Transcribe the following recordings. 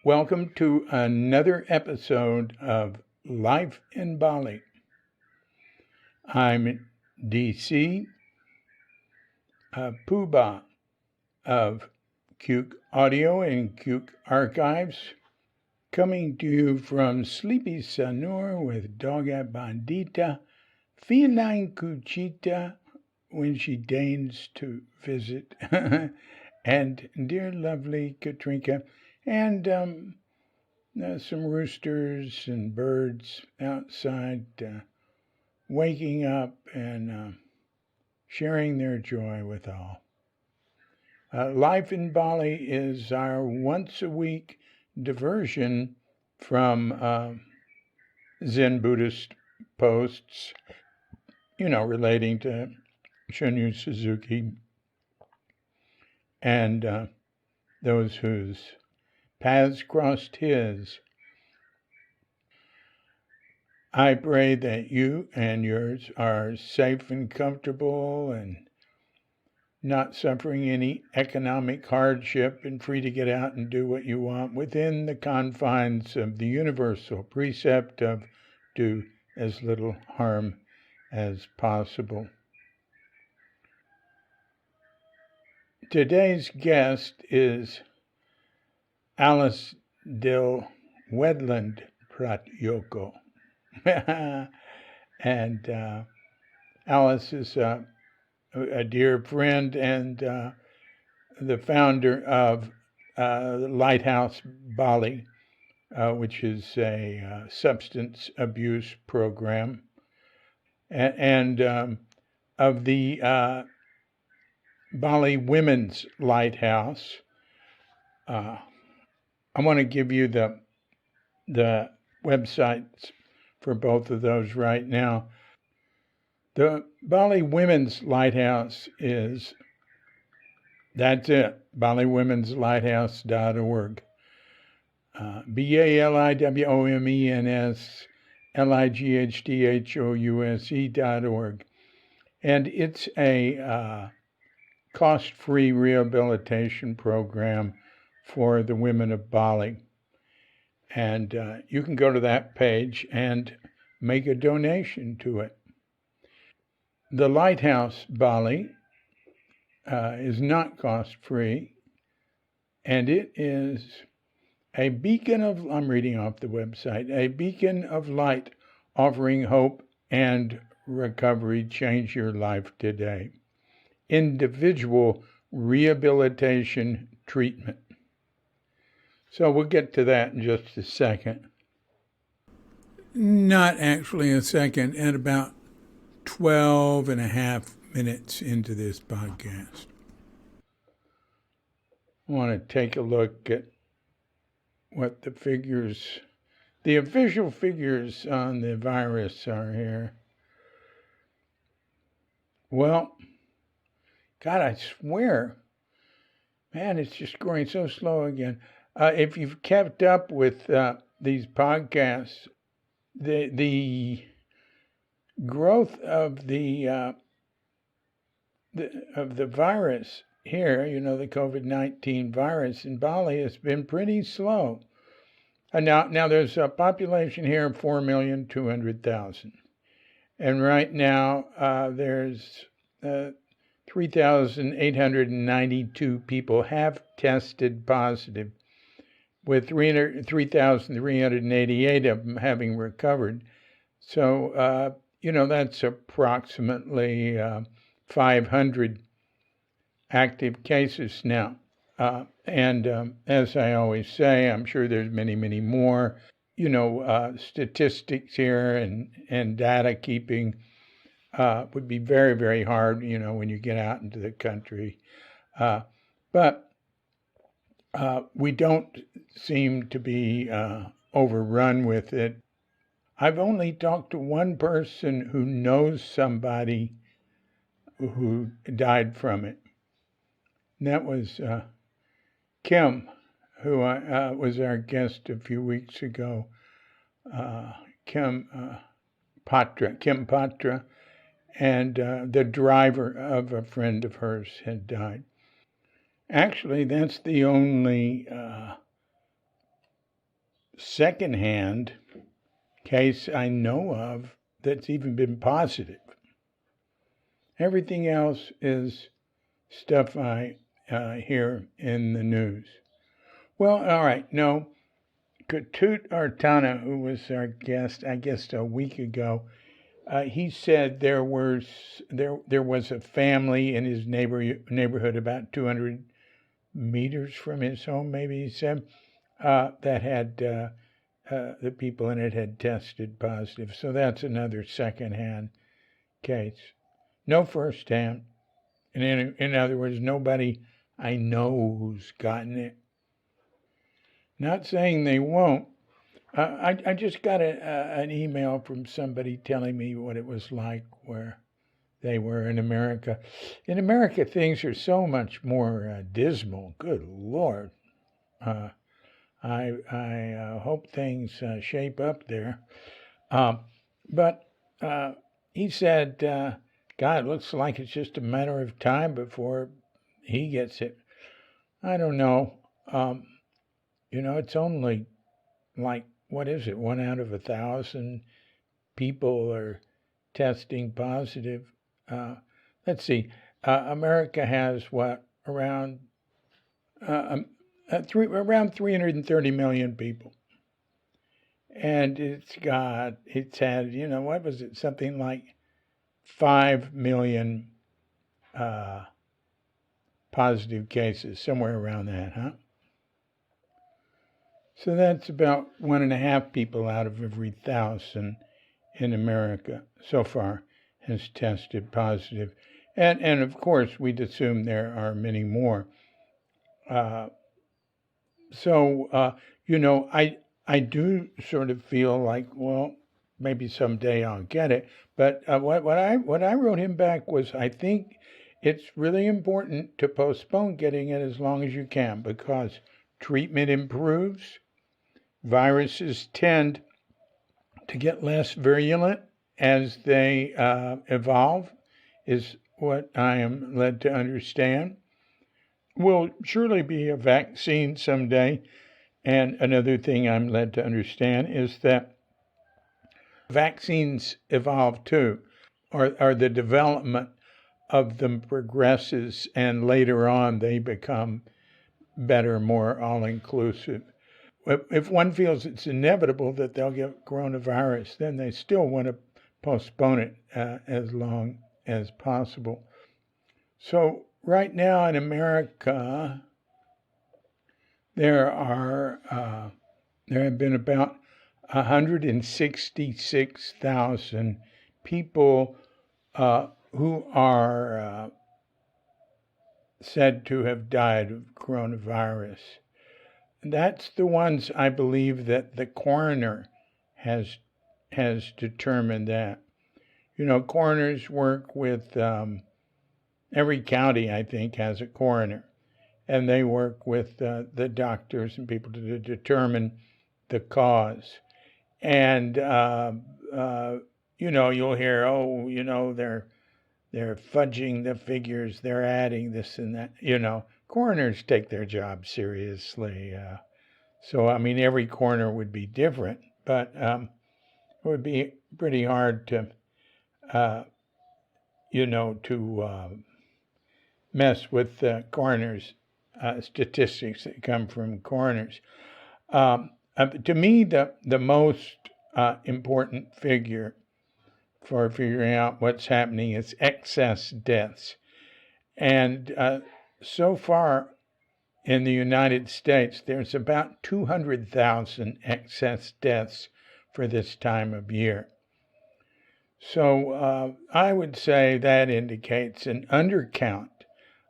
Welcome to another episode of Life in Bali. I'm DC Puba of Cuke Audio and Cuke Archives, coming to you from Sleepy Sanur with Doga Bandita, Feline Cuchita when she deigns to visit, and dear lovely Katrinka, and some roosters and birds outside waking up and sharing their joy with all. Life in Bali is our once-a-week diversion from Zen Buddhist posts, relating to Shunryu Suzuki and those whose paths crossed his. I pray that you and yours are safe and comfortable and not suffering any economic hardship and free to get out and do what you want within the confines of the universal precept of do as little harm as possible. Today's guest is Alice Del Wedland Prasetyoko. And Alice is a dear friend and the founder of Lighthouse Bali, which is a substance abuse program, and of the Bali Women's Lighthouse. I want to give you the websites for both of those right now. The Bali Women's Lighthouse that's it, BaliWomensLighthouse.org. BaliWomensLighthouse.org. And it's a cost-free rehabilitation program for the women of Bali. And you can go to that page and make a donation to it. The Lighthouse Bali is not cost-free, and it is a beacon of, I'm reading off the website, a beacon of light offering hope and recovery. Change your life today. Individual rehabilitation treatment. So we'll get to that in just a second. Not actually a second, at about 12 and a half minutes into this podcast. I want to take a look at what the official figures on the virus are here. Well, God, I swear, man, it's just growing so slow again. If you've kept up with these podcasts, the growth of the virus here, the COVID-19 virus in Bali has been pretty slow. Now there's a population here of 4,200,000, and right now there's 3,892 people have tested positive, with 3,388 of them having recovered. So, that's approximately 500 active cases now. And as I always say, I'm sure there's many, many more, statistics here and data keeping would be very, very hard, when you get out into the country. But we don't seem to be overrun with it. I've only talked to one person who knows somebody who died from it. And that was Kim, who was our guest a few weeks ago. Kim Patra, and the driver of a friend of hers had died. Actually, that's the only secondhand case I know of that's even been positive. Everything else is stuff I hear in the news. Well, all right, no. Katut Artana, who was our guest, I guess a week ago, he said there was a family in his neighborhood about 200 meters from his home, maybe he said, that had the people in it had tested positive. So that's another secondhand case. No firsthand. And in other words, nobody I know who's gotten it. Not saying they won't. I just got an email from somebody telling me what it was like where they were in America. In America, things are so much more dismal. Good Lord. I hope things shape up there. But he said, God, it looks like it's just a matter of time before he gets it. I don't know. It's only like, what is it? 1 out of 1,000 people are testing positive. Let's see. America has around around 330 million people. And it's had, what was it? Something like 5 million positive cases, somewhere around that, huh? So that's about 1.5 people out of every 1,000 in America so far has tested positive. And of course, we'd assume there are many more. I do sort of feel like, well, maybe someday I'll get it. But what I wrote him back was, I think it's really important to postpone getting it as long as you can, because treatment improves. Viruses tend to get less virulent as they evolve, is what I am led to understand. Will surely be a vaccine someday. And another thing I'm led to understand is that vaccines evolve too, or the development of them progresses, and later on they become better, more all-inclusive. If one feels it's inevitable that they'll get coronavirus, then they still want to postpone it as long as possible. So right now in America, there have been about 166,000 people who are said to have died of coronavirus. That's the ones I believe that the coroner has determined that. Coroners work with every county, I think, has a coroner. And they work with the doctors and people to determine the cause. And, you'll hear, they're fudging the figures, they're adding this and that. Coroners take their job seriously. So, every coroner would be different, but it would be pretty hard to, mess with the coroners. Statistics that come from coroners. To me, the most important figure for figuring out what's happening is excess deaths. And so far in the United States, there's about 200,000 excess deaths for this time of year. So I would say that indicates an undercount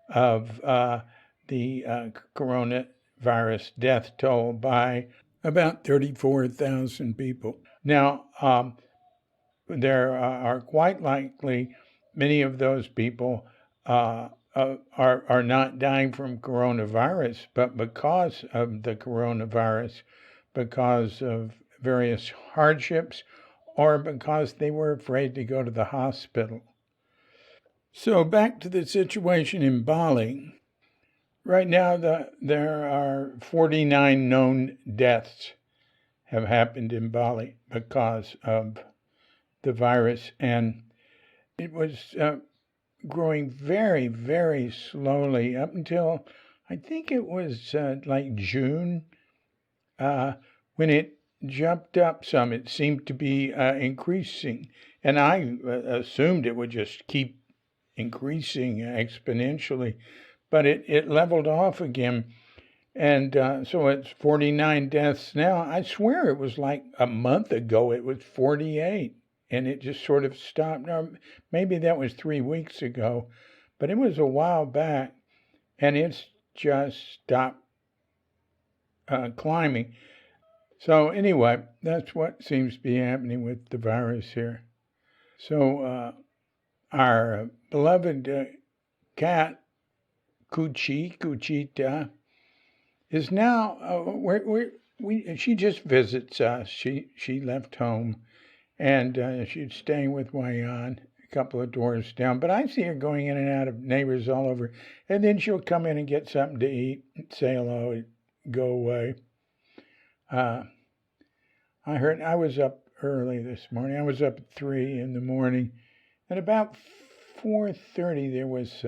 of the coronavirus death toll by about 34,000 people. Now, there are quite likely many of those people are not dying from coronavirus, but because of the coronavirus, because of various hardships, or because they were afraid to go to the hospital. So back to the situation in Bali. Right now, there are 49 known deaths have happened in Bali because of the virus. And it was growing very, very slowly up until I think it was like June when it jumped up some. It seemed to be increasing. And I assumed it would just keep increasing exponentially. But it leveled off again. And so it's 49 deaths now. I swear it was like a month ago, it was 48. And it just sort of stopped. Now, maybe that was 3 weeks ago, but it was a while back. And it's just stopped climbing. So anyway, that's what seems to be happening with the virus here. So our beloved cat, Cuchita, is now, she just visits us. She left home, and she's staying with Wayan a couple of doors down. But I see her going in and out of neighbors all over. And then she'll come in and get something to eat, say hello, and go away. I was up early this morning. I was up at 3 in the morning. At about 4:30, there was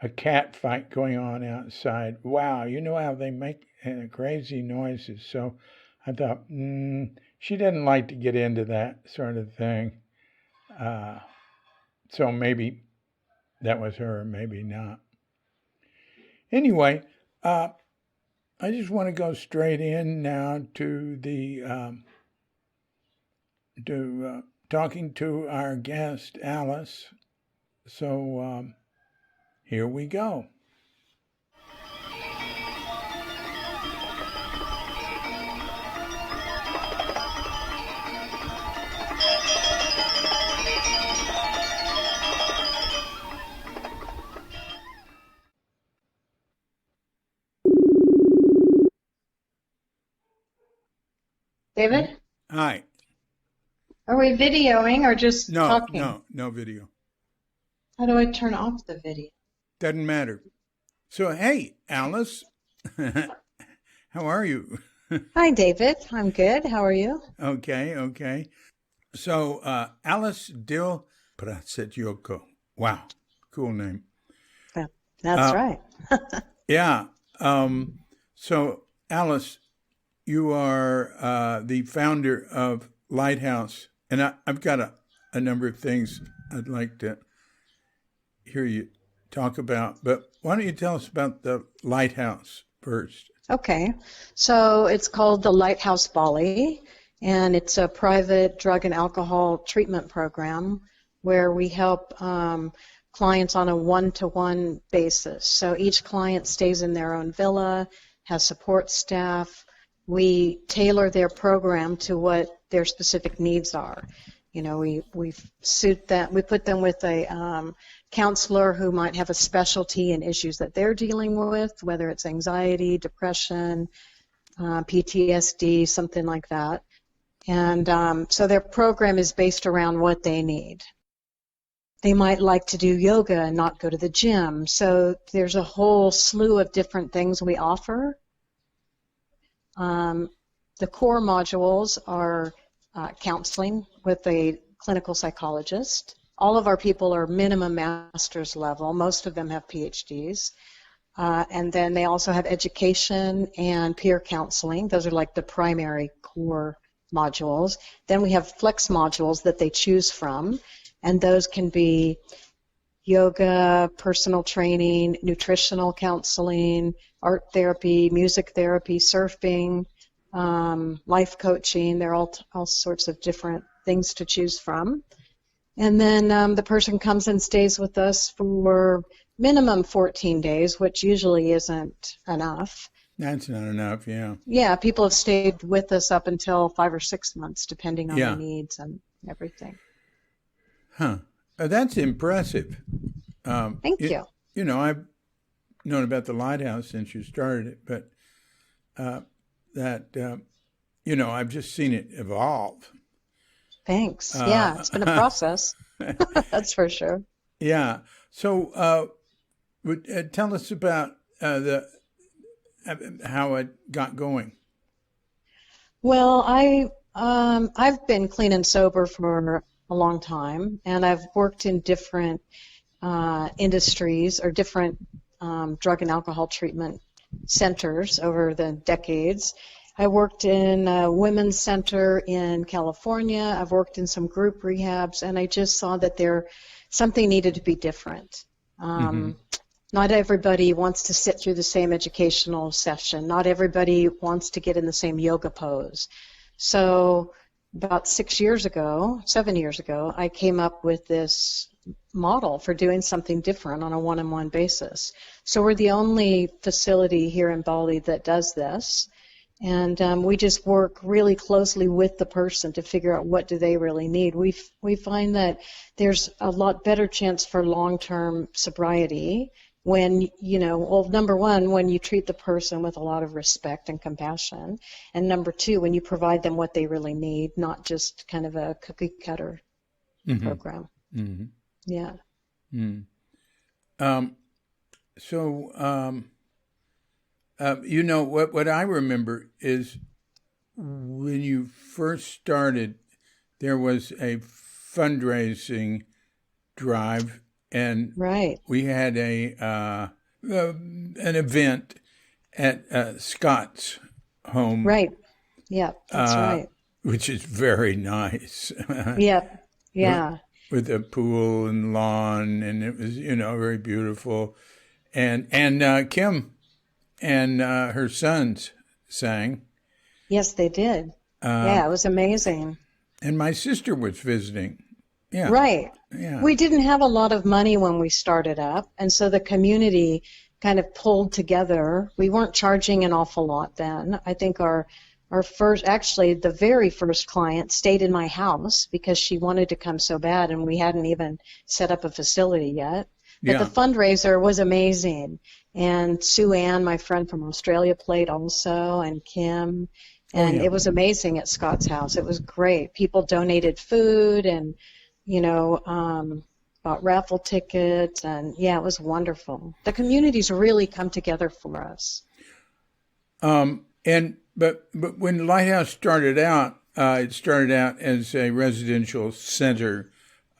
a cat fight going on outside. Wow, you know how they make crazy noises. So I thought, she doesn't like to get into that sort of thing. So maybe that was her, maybe not. Anyway, I just want to go straight in now to the talking to our guest, Alice. So here we go. David? Hi. Are we videoing or just talking? No video. How do I turn off the video? Doesn't matter. So, hey, Alice, how are you? Hi, David. I'm good. How are you? Okay. So, Alice Dill Prasetyoko. Wow, cool name. That's right. Yeah. So, Alice, you are the founder of Lighthouse, and I've got a number of things I'd like to hear you talk about, but why don't you tell us about the Lighthouse first? Okay. So it's called the Lighthouse Bali, and it's a private drug and alcohol treatment program where we help clients on a one-to-one basis. So each client stays in their own villa, has support staff. We tailor their program to what their specific needs are. You know, we suit that. We put them with a counselor who might have a specialty in issues that they're dealing with, whether it's anxiety, depression, PTSD, something like that. And so their program is based around what they need. They might like to do yoga and not go to the gym. So there's a whole slew of different things we offer. The core modules are counseling with a clinical psychologist. All of our people are minimum master's level. Most of them have PhDs. And then they also have education and peer counseling. Those are like the primary core modules. Then we have flex modules that they choose from, and those can be yoga, personal training, nutritional counseling, art therapy, music therapy, surfing, life coaching. There are all sorts of different things to choose from. And then the person comes and stays with us for minimum 14 days, which usually isn't enough. That's not enough, yeah. Yeah, people have stayed with us up until 5 or 6 months, depending on their needs and everything. Huh. That's impressive. Thank you. You know, I've known about the Lighthouse since you started it, but you know, I've just seen it evolve. Thanks. Yeah, it's been a process. That's for sure. Yeah. So tell us about how it got going. Well, I've been clean and sober for a long time, and I've worked in different industries or different drug and alcohol treatment centers over the decades. I worked in a women's center in California. I've worked in some group rehabs, and I just saw that something needed to be different. Mm-hmm. Not everybody wants to sit through the same educational session. Not everybody wants to get in the same yoga pose. So about 7 years ago, I came up with this model for doing something different on a one-on-one basis. So we're the only facility here in Bali that does this. And we just work really closely with the person to figure out what do they really need. We find that there's a lot better chance for long-term sobriety when, well, number one, when you treat the person with a lot of respect and compassion, and number two, when you provide them what they really need, not just kind of a cookie cutter Mm-hmm. program. Mm-hmm. Yeah. Mm. So, what I remember is when you first started, there was a fundraising drive, and Right. we had an event at Scott's home, Right. Yeah, that's right. which is very nice, Yep. Yeah. with a pool and lawn, and it was very beautiful, and Kim and her sons sang. Yes, they did. Yeah, it was amazing. And my sister was visiting. Yeah. Right. Yeah. We didn't have a lot of money when we started up, and so the community kind of pulled together. We weren't charging an awful lot then. I think our first, actually, the very first client stayed in my house because she wanted to come so bad, and we hadn't even set up a facility yet. But Yeah. the fundraiser was amazing. And Sue Ann, my friend from Australia, played also, and Kim. And yeah. it was amazing at Scott's house. It was great. People donated food and, bought raffle tickets. And, yeah, it was wonderful. The community's really come together for us. But when Lighthouse started out, it started out as a residential center.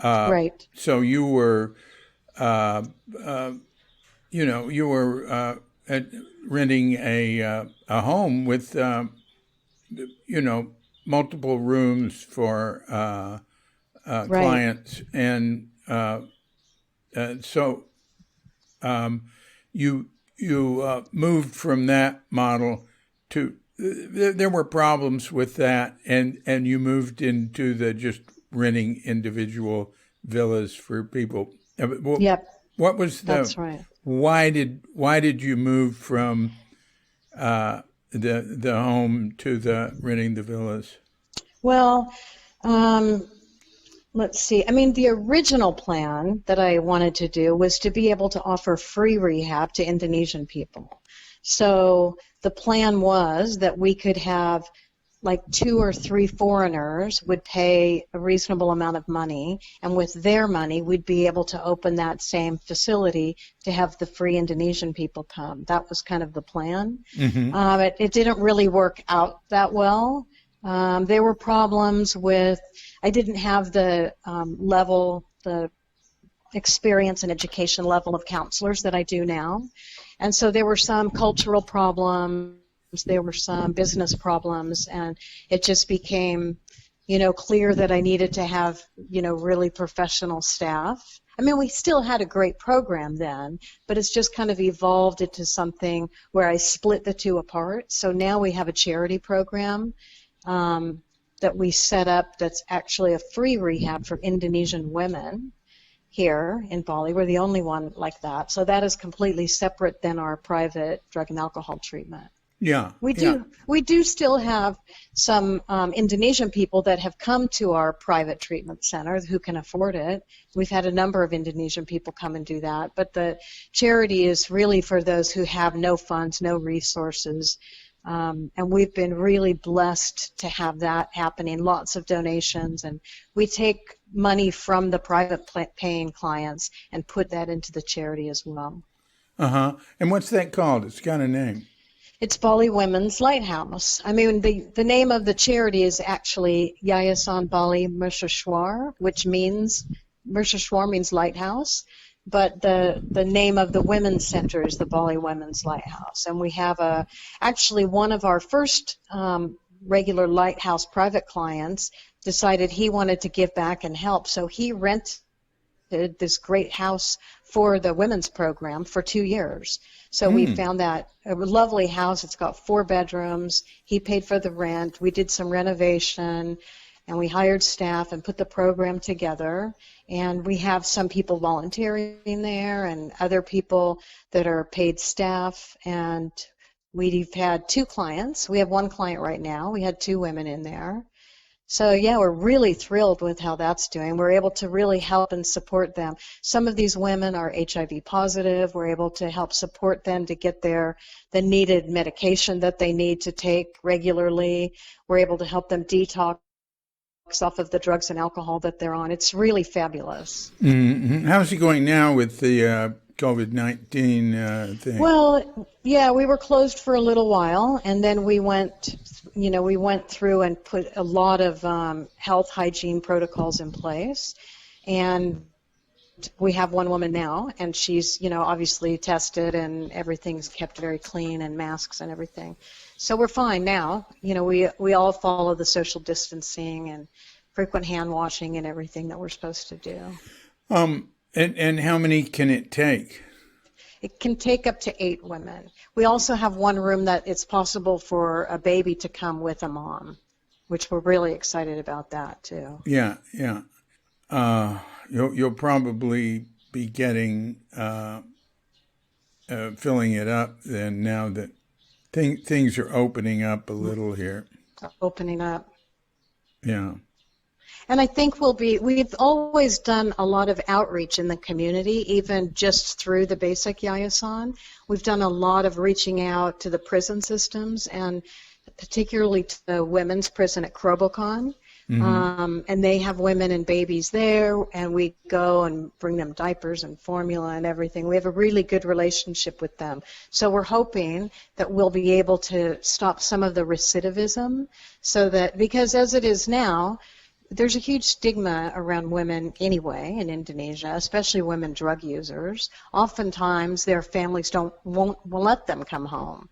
Right. So you were, renting a home with, multiple rooms for Right. clients, and so you moved from that model to there were problems with that, and you moved into the just renting individual villas for people. Yep. What was That's right. why did you move from the home to the renting the villas? Well, let's see. I mean, the original plan that I wanted to do was to be able to offer free rehab to Indonesian people. So the plan was that we could have like 2 or 3 foreigners would pay a reasonable amount of money, and with their money we'd be able to open that same facility to have the free Indonesian people come. That was kind of the plan. Mm-hmm. It didn't really work out that well. There were problems with, I didn't have the the experience and education level of counselors that I do now. And so there were some cultural problems, there were some business problems, and it just became, clear that I needed to have, really professional staff. I mean, we still had a great program then, but it's just kind of evolved into something where I split the two apart. So now we have a charity program that we set up that's actually a free rehab for Indonesian women here in Bali. We're the only one like that. So that is completely separate than our private drug and alcohol treatment. Yeah. We do still have some Indonesian people that have come to our private treatment center who can afford it. We've had a number of Indonesian people come and do that. But the charity is really for those who have no funds, no resources. And we've been really blessed to have that happening, lots of donations, and we take money from the private paying clients and put that into the charity as well. Uh-huh. And what's that called? It's got a name. It's Bali Women's Lighthouse. I mean, the name of the charity is actually Yayasan Bali Mercusuar, which means, Mercusuar means lighthouse, but the name of the women's center is the Bali Women's Lighthouse. And we have actually one of our first regular lighthouse private clients decided he wanted to give back and help, so he rented this great house for the women's program for 2 years. So we found that a lovely house. It's got 4 bedrooms. He paid for the rent. We did some renovation, and we hired staff and put the program together. And we have some people volunteering there and other people that are paid staff. And we've had 2 clients. We have 1 client right now. We had 2 women in there. So, yeah, we're really thrilled with how that's doing. We're able to really help and support them. Some of these women are HIV positive. We're able to help support them to get the needed medication that they need to take regularly. We're able to help them detox off of the drugs and alcohol that they're on. It's really fabulous. Mm-hmm. How's it going now with the COVID-19 thing? Well, yeah, we were closed for a little while, and then we went through and put a lot of health hygiene protocols in place. And we have 1 woman now, and she's, obviously tested, and everything's kept very clean, and masks and everything. So we're fine now. We all follow the social distancing and frequent hand washing and everything that we're supposed to do. And how many can it take? It can take up to 8 women. We also have 1 room that it's possible for a baby to come with a mom, which we're really excited about that too. Yeah. You'll probably be getting filling it up then now that things are opening up a little here. Opening up. Yeah. And I think we've always done a lot of outreach in the community, even just through the basic Yayasan. We've done a lot of reaching out to the prison systems, and particularly to the women's prison at Krobokon. Mm-hmm. And they have women and babies there, and we go and bring them diapers and formula and everything. We have a really good relationship with them. So we're hoping that we'll be able to stop some of the recidivism, because as it is now, there's a huge stigma around women anyway in Indonesia, especially women drug users. Oftentimes their families won't let them come home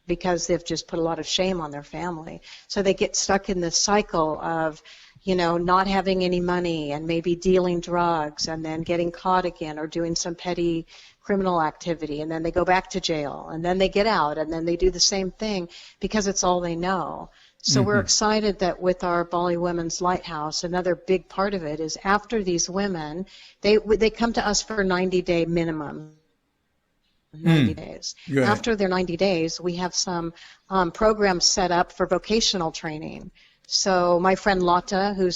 because they've just put a lot of shame on their family. So they get stuck in this cycle of, not having any money and maybe dealing drugs and then getting caught again or doing some petty criminal activity, and then they go back to jail, and then they get out, and then they do the same thing because it's all they know. So we're excited that with our Bali Women's Lighthouse, another big part of it is after these women, they come to us for 90-day minimum. 90 days. Good. After their 90 days, we have some programs set up for vocational training. So my friend Lotta, who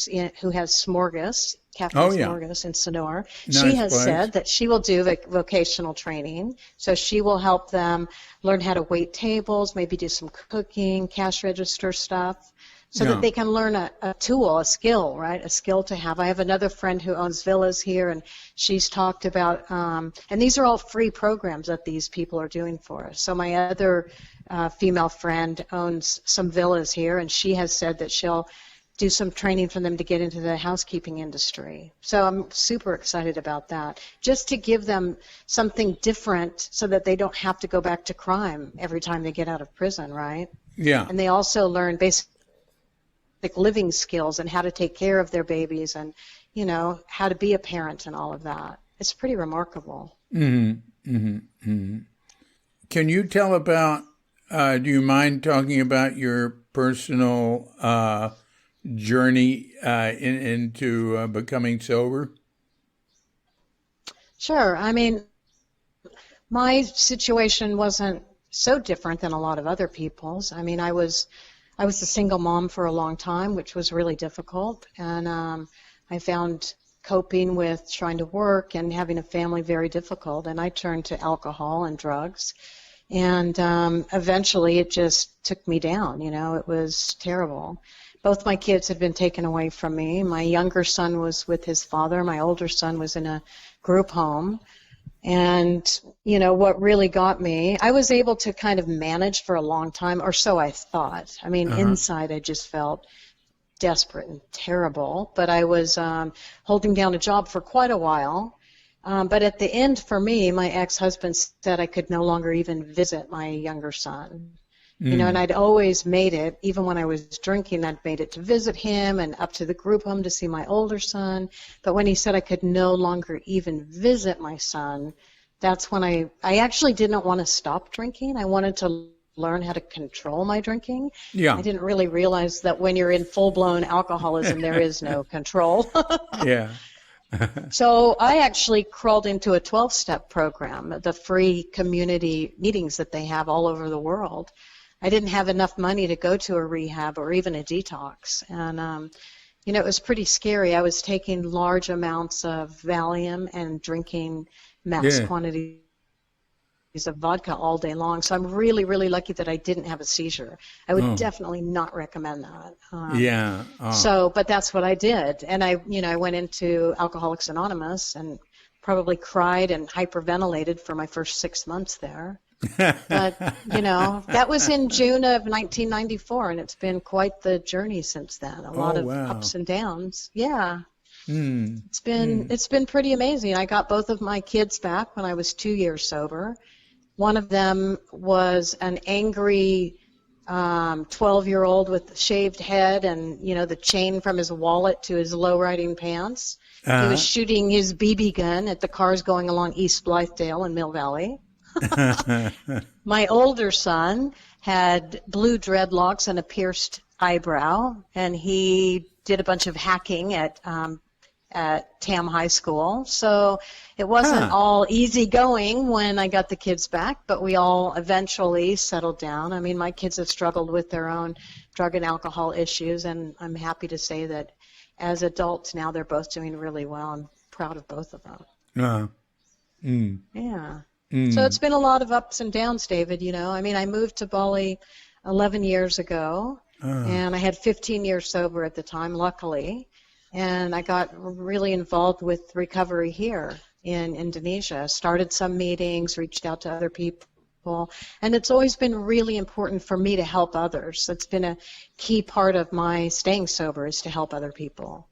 has Smorgas, Cafe Smorgas in Sonora, nice she has place. Said that she will do vocational training. So she will help them learn how to wait tables, maybe do some cooking, cash register stuff, so that they can learn a tool, a skill, right? A skill to have. I have another friend who owns villas here, and she's talked about, and these are all free programs that these people are doing for us. So my other female friend owns some villas here, and she has said that she'll do some training for them to get into the housekeeping industry. So I'm super excited about that, just to give them something different so that they don't have to go back to crime every time they get out of prison, right? Yeah. And they also learn basic living skills and how to take care of their babies and, how to be a parent and all of that. It's pretty remarkable. Mm-hmm. Mm-hmm. Mm-hmm. Can you tell about, do you mind talking about your personal journey into becoming sober? Sure. I mean, my situation wasn't so different than a lot of other people's. I mean, I was a single mom for a long time, which was really difficult, and I found coping with trying to work and having a family very difficult, and I turned to alcohol and drugs, and eventually it just took me down. It was terrible. Both my kids had been taken away from me. My younger son was with his father. My older son was in a group home. And what really got me, I was able to kind of manage for a long time, or so I thought. I mean, Uh-huh. inside I just felt desperate and terrible, but I was holding down a job for quite a while. But at the end, for me, my ex-husband said I could no longer even visit my younger son. And Mm. I'd always made it, even when I was drinking, I'd made it to visit him and up to the group home to see my older son. But when he said I could no longer even visit my son, that's when I actually didn't want to stop drinking. I wanted to learn how to control my drinking. Yeah. I didn't really realize that when you're in full-blown alcoholism, there is no control. Yeah. So I actually crawled into a 12-step program, the free community meetings that they have all over the world. I didn't have enough money to go to a rehab or even a detox. And, it was pretty scary. I was taking large amounts of Valium and drinking mass Yeah. quantities of vodka all day long. So I'm really, really lucky that I didn't have a seizure. I would Oh. definitely not recommend that. Yeah. Oh. But that's what I did. And I went into Alcoholics Anonymous and probably cried and hyperventilated for my first 6 months there. But, that was in June of 1994, and it's been quite the journey since then. A lot Oh, of wow. ups and downs. Yeah. Mm. It's been pretty amazing. I got both of my kids back when I was 2 years sober. One of them was an angry 12-year-old with shaved head and, the chain from his wallet to his low-riding pants. He was shooting his BB gun at the cars going along East Blythedale in Mill Valley. My older son had blue dreadlocks and a pierced eyebrow, and he did a bunch of hacking at Tam High School. So it wasn't all easy going when I got the kids back, but we all eventually settled down. I mean, my kids have struggled with their own drug and alcohol issues, and I'm happy to say that as adults now they're both doing really well. I'm proud of both of them. Yeah. So it's been a lot of ups and downs, David, I mean, I moved to Bali 11 years ago, and I had 15 years sober at the time, luckily. And I got really involved with recovery here in Indonesia. Started some meetings, reached out to other people, and it's always been really important for me to help others. It's been a key part of my staying sober is to help other people.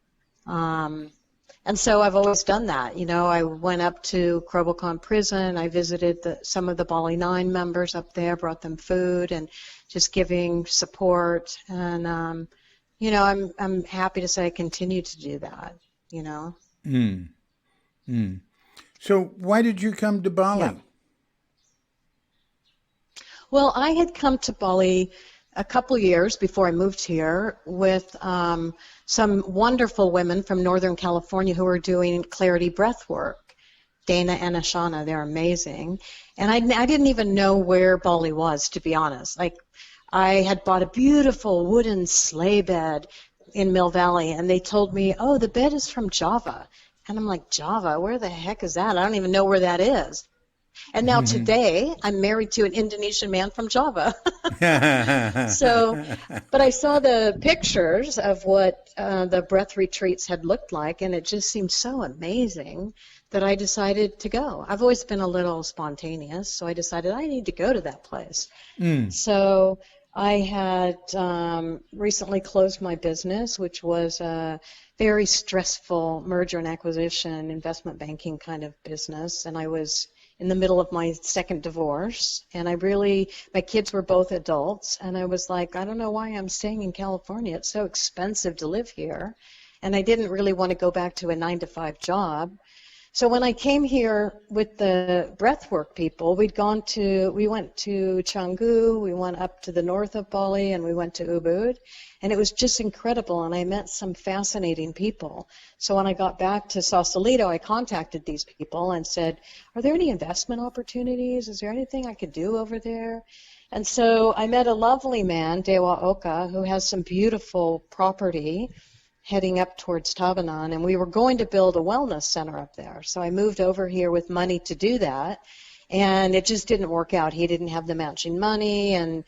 And so I've always done that. I went up to Krobelkon prison. I visited some of the Bali 9 members up there, brought them food and just giving support. And, I'm happy to say I continue to do that, So why did you come to Bali? Yeah. Well, I had come to Bali a couple years before I moved here with some wonderful women from Northern California who were doing clarity breath work. Dana and Ashana, they're amazing. And I didn't even know where Bali was, to be honest. Like, I had bought a beautiful wooden sleigh bed in Mill Valley, and they told me, oh, the bed is from Java. And I'm like, Java? Where the heck is that? I don't even know where that is. And now today, I'm married to an Indonesian man from Java. But I saw the pictures of what the breath retreats had looked like, and it just seemed so amazing that I decided to go. I've always been a little spontaneous, so I decided I need to go to that place. So I had recently closed my business, which was a very stressful merger and acquisition investment banking kind of business, and I was in the middle of my second divorce, and my kids were both adults, and I was like, I don't know why I'm staying in California. It's so expensive to live here, and I didn't really want to go back to a 9-to-5 job. So when I came here with the breathwork people, we went to Canggu, we went up to the north of Bali, and we went to Ubud, and it was just incredible, and I met some fascinating people. So when I got back to Sausalito, I contacted these people and said, are there any investment opportunities? Is there anything I could do over there? And so I met a lovely man, Dewa Oka, who has some beautiful property heading up towards Tabanan, and we were going to build a wellness center up there. So I moved over here with money to do that, and it just didn't work out. He didn't have the matching money, and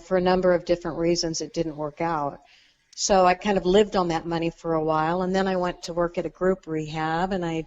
for a number of different reasons it didn't work out. So I kind of lived on that money for a while, and then I went to work at a group rehab, and I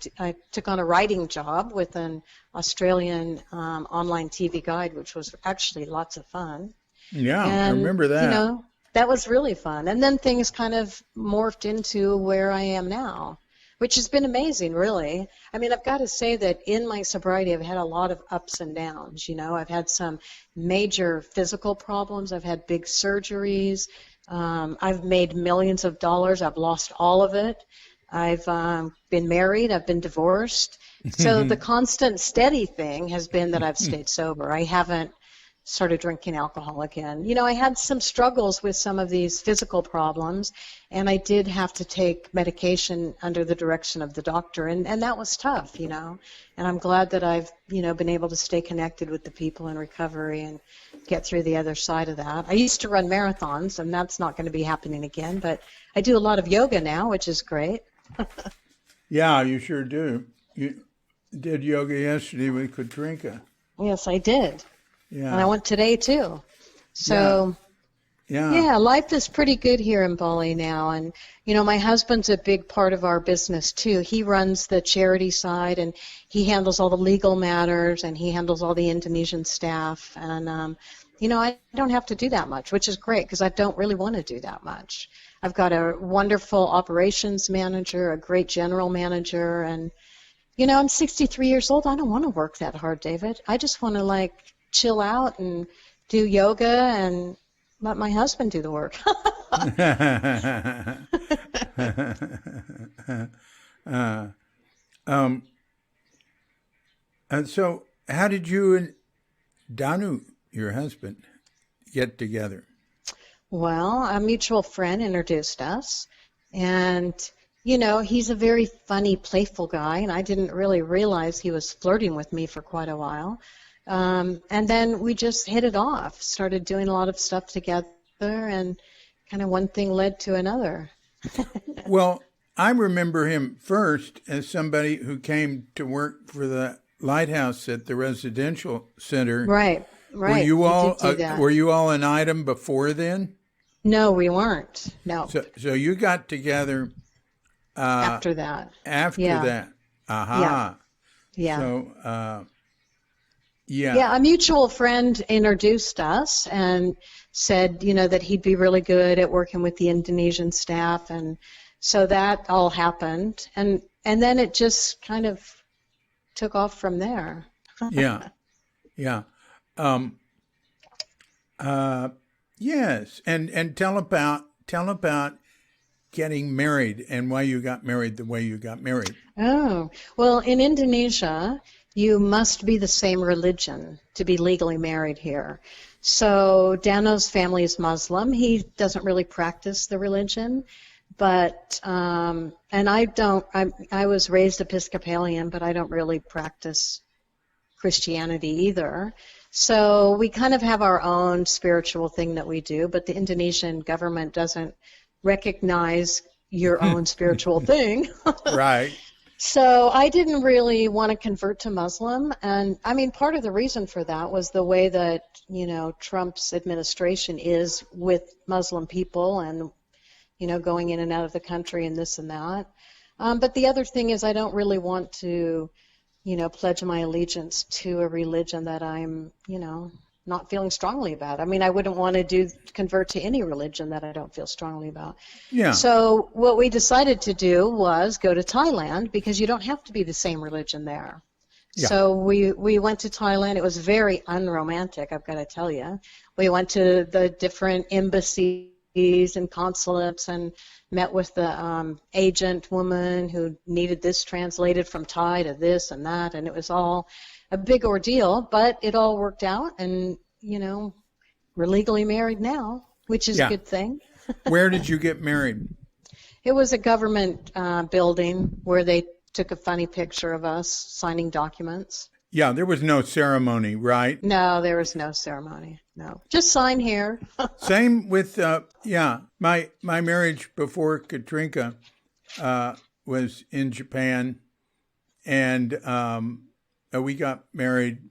took on a writing job with an Australian online TV guide, which was actually lots of fun. Yeah, I And, remember that. that was really fun. And then things kind of morphed into where I am now, which has been amazing, really. I mean, I've got to say that in my sobriety, I've had a lot of ups and downs. I've had some major physical problems. I've had big surgeries. I've made millions of dollars. I've lost all of it. I've been married. I've been divorced. So the constant steady thing has been that I've stayed sober. I haven't started drinking alcohol again. I had some struggles with some of these physical problems, and I did have to take medication under the direction of the doctor, and that was tough, and I'm glad that I've, been able to stay connected with the people in recovery and get through the other side of that. I used to run marathons, and that's not going to be happening again, but I do a lot of yoga now, which is great. Yeah, you sure do. You did yoga yesterday with Katrinka. Yes, I did. Yeah. And I went today, too. So, yeah, life is pretty good here in Bali now. And, my husband's a big part of our business, too. He runs the charity side, and he handles all the legal matters, and he handles all the Indonesian staff. And, I don't have to do that much, which is great because I don't really want to do that much. I've got a wonderful operations manager, a great general manager, and, I'm 63 years old. I don't want to work that hard, David. I just want to, chill out and do yoga and let my husband do the work. And so how did you and Danu, your husband, get together? Well, a mutual friend introduced us, and he's a very funny, playful guy, and I didn't really realize he was flirting with me for quite a while. And then we just hit it off, started doing a lot of stuff together, and kind of one thing led to another. Well, I remember him first as somebody who came to work for the Lighthouse at the residential center. Right. Were you all an item before then? No, we weren't. No. So you got together after that. After that. Aha. Yeah. So Yeah, a mutual friend introduced us and said, that he'd be really good at working with the Indonesian staff, and so that all happened, and then it just kind of took off from there. Yeah. Yes, and tell about getting married and why you got married the way you got married. Oh, well, in Indonesia, you must be the same religion to be legally married here. So Dano's family is Muslim. He doesn't really practice the religion, but and I don't. I was raised Episcopalian, but I don't really practice Christianity either. So we kind of have our own spiritual thing that we do, but the Indonesian government doesn't recognize your own spiritual thing. Right. So I didn't really want to convert to Muslim, and I mean, part of the reason for that was the way that, Trump's administration is with Muslim people and, going in and out of the country and this and that. But the other thing is I don't really want to, pledge my allegiance to a religion that I'm, not feeling strongly about. I mean, I wouldn't want to convert to any religion that I don't feel strongly about. Yeah. So what we decided to do was go to Thailand because you don't have to be the same religion there. Yeah. So we went to Thailand. It was very unromantic, I've got to tell you. We went to the different embassies and consulates and met with the agent woman who needed this translated from Thai to this and that, and it was all a big ordeal, but it all worked out, and, we're legally married now, which is a good thing. Where did you get married? It was a government building where they took a funny picture of us signing documents. Yeah, there was no ceremony, right? No, there was no ceremony. No, just sign here. Same with, my marriage before Katrinka was in Japan, and we got married.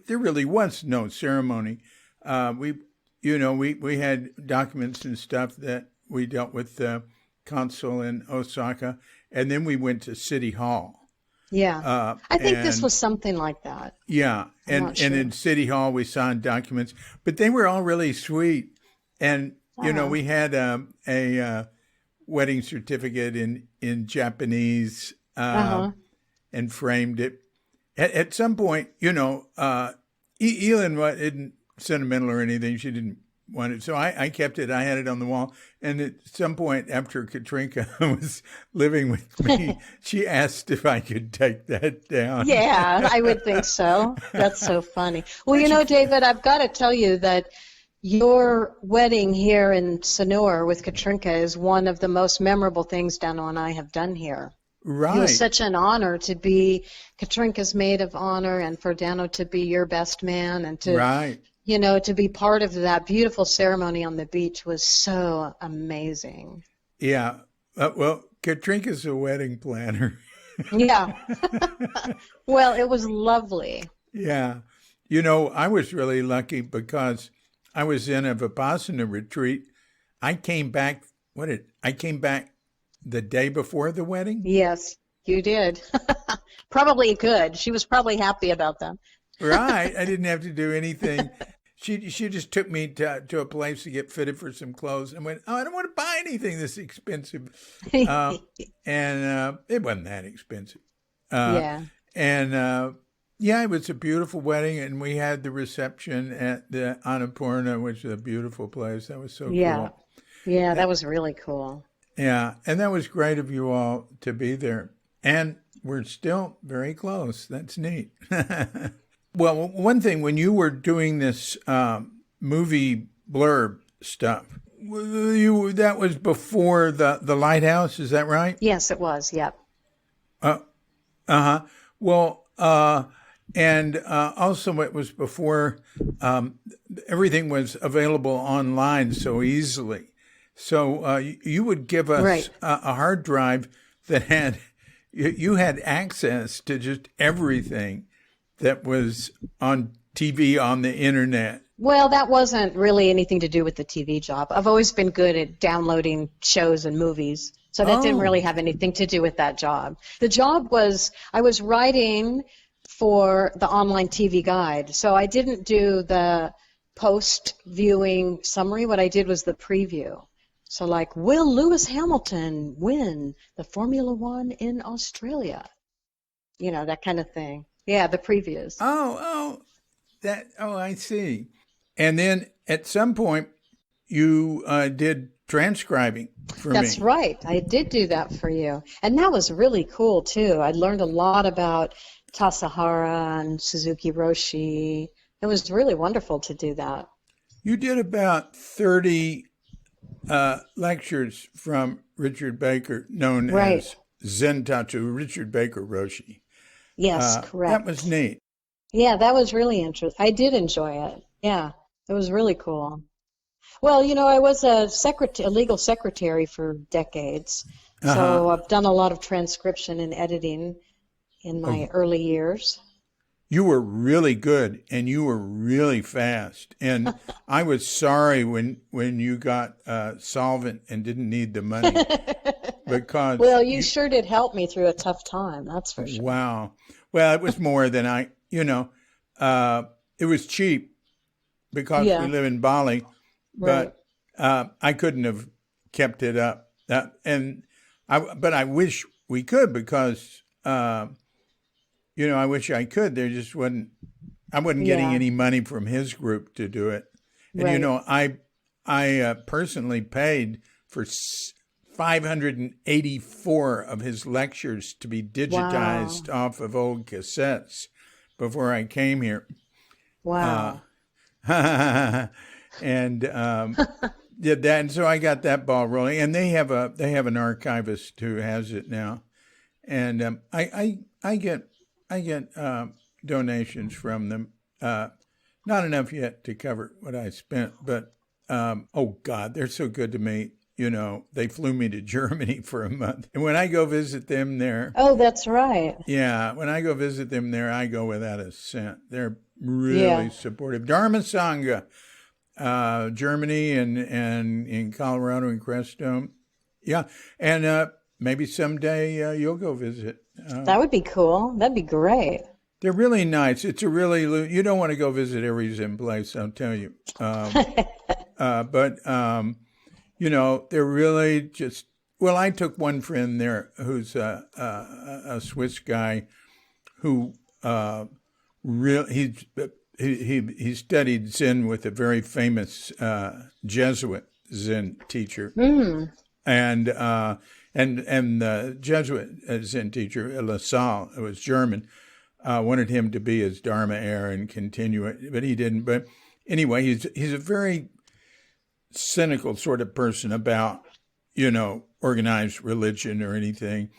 There really was no ceremony. We had documents and stuff that we dealt with the consul in Osaka, and then we went to City Hall. Yeah. I think this And was something like that. yeah, I'm not and in sure. City Hall we signed documents, but they were all really sweet. And Uh-huh. we had a wedding certificate in Japanese, Uh-huh. and framed it. At some point, Elin isn't sentimental or anything. She didn't want it, so I kept it. I had it on the wall. And at some point, after Katrinka was living with me, she asked if I could take that down. Yeah, I would think so. That's so funny. Well, David, I've got to tell you that your wedding here in Sanur with Katrinka is one of the most memorable things Dano and I have done here. It was Right, such an honor to be Katrinka's maid of honor and for Dano to be your best man and right. to be part of that beautiful ceremony on the beach was so amazing. Yeah. Well, Katrinka's a wedding planner. Yeah. Well, it was lovely. Yeah. I was really lucky because I was in a Vipassana retreat. I came back, I came back the day before the wedding? Yes, you did. Probably good. She was probably happy about that. Right. I didn't have to do anything. She just took me to a place to get fitted for some clothes and went, oh, I don't want to buy anything this expensive. And it wasn't that expensive. Yeah. And yeah, it was a beautiful wedding, and we had the reception at the Annapurna, which is a beautiful place. That was so Yeah. cool. Yeah, that was really cool. Yeah, and that was great of you all to be there. And we're still very close. That's neat. Well, one thing, when you were doing this movie blurb stuff, that was before the Lighthouse, is that right? Yes, it was. Yep. Uh-huh. Well, and also it was before everything was available online so easily. So you would give us Right. a hard drive that had, you had access to just everything that was on TV, on the internet. Well, that wasn't really anything to do with the TV job. I've always been good at downloading shows and movies, so that didn't Oh, really have anything to do with that job. The job was I was writing for the online TV guide, so I didn't do the post-viewing summary. What I did was the preview. So like, will Lewis Hamilton win the Formula One in Australia? That kind of thing. Yeah, the previews. I see. And then at some point, you did transcribing for That's me. right. I did do that for you. And that was really cool, too. I learned a lot about Tassajara and Suzuki Roshi. It was really wonderful to do that. You did about 30 lectures from Richard Baker, known Right. as Zen Tatsu, Richard Baker Roshi. Yes, That was correct. neat. Yeah, that was really interesting. I did enjoy it. Yeah, it was really cool. Well, I was a legal secretary for decades, Uh-huh. so I've done a lot of transcription and editing in my Oh, early years. you were really good and you were really fast. And I was sorry when you got solvent and didn't need the money because Well, you sure did help me through a tough time, that's for sure. wow. Well, it was more than it was cheap because we Yeah, live in Bali, right. but I couldn't have kept it up. But I wish we could because, I wish I could. There just I wasn't getting Yeah, any money from his group to do it. And, right. I personally paid for 584 of his lectures to be Wow. digitized off of old cassettes before I came here. Uh, Wow. and did that, and so I got that ball rolling. And they have an archivist who has it now, and I get donations from them. Not enough yet to cover what I spent, but oh God, they're so good to me. They flew me to Germany for a month, and when I go visit them there, Oh, that's right. yeah, when I go visit them there, I go without a cent. They're Yeah. really supportive. Dharma Sangha. Germany and in Colorado and Crestone. Yeah, and maybe someday you'll go visit. That would be cool. That'd be great. They're really nice. It's a really you don't want to go visit every Zen place, I'll tell you. But they're really just. Well, I took one friend there who's a Swiss guy who he studied Zen with a very famous Jesuit Zen teacher, and the Jesuit Zen teacher La Salle, who was German, wanted him to be his Dharma heir and continue it, but he didn't. But anyway, he's a very cynical sort of person about organized religion or anything,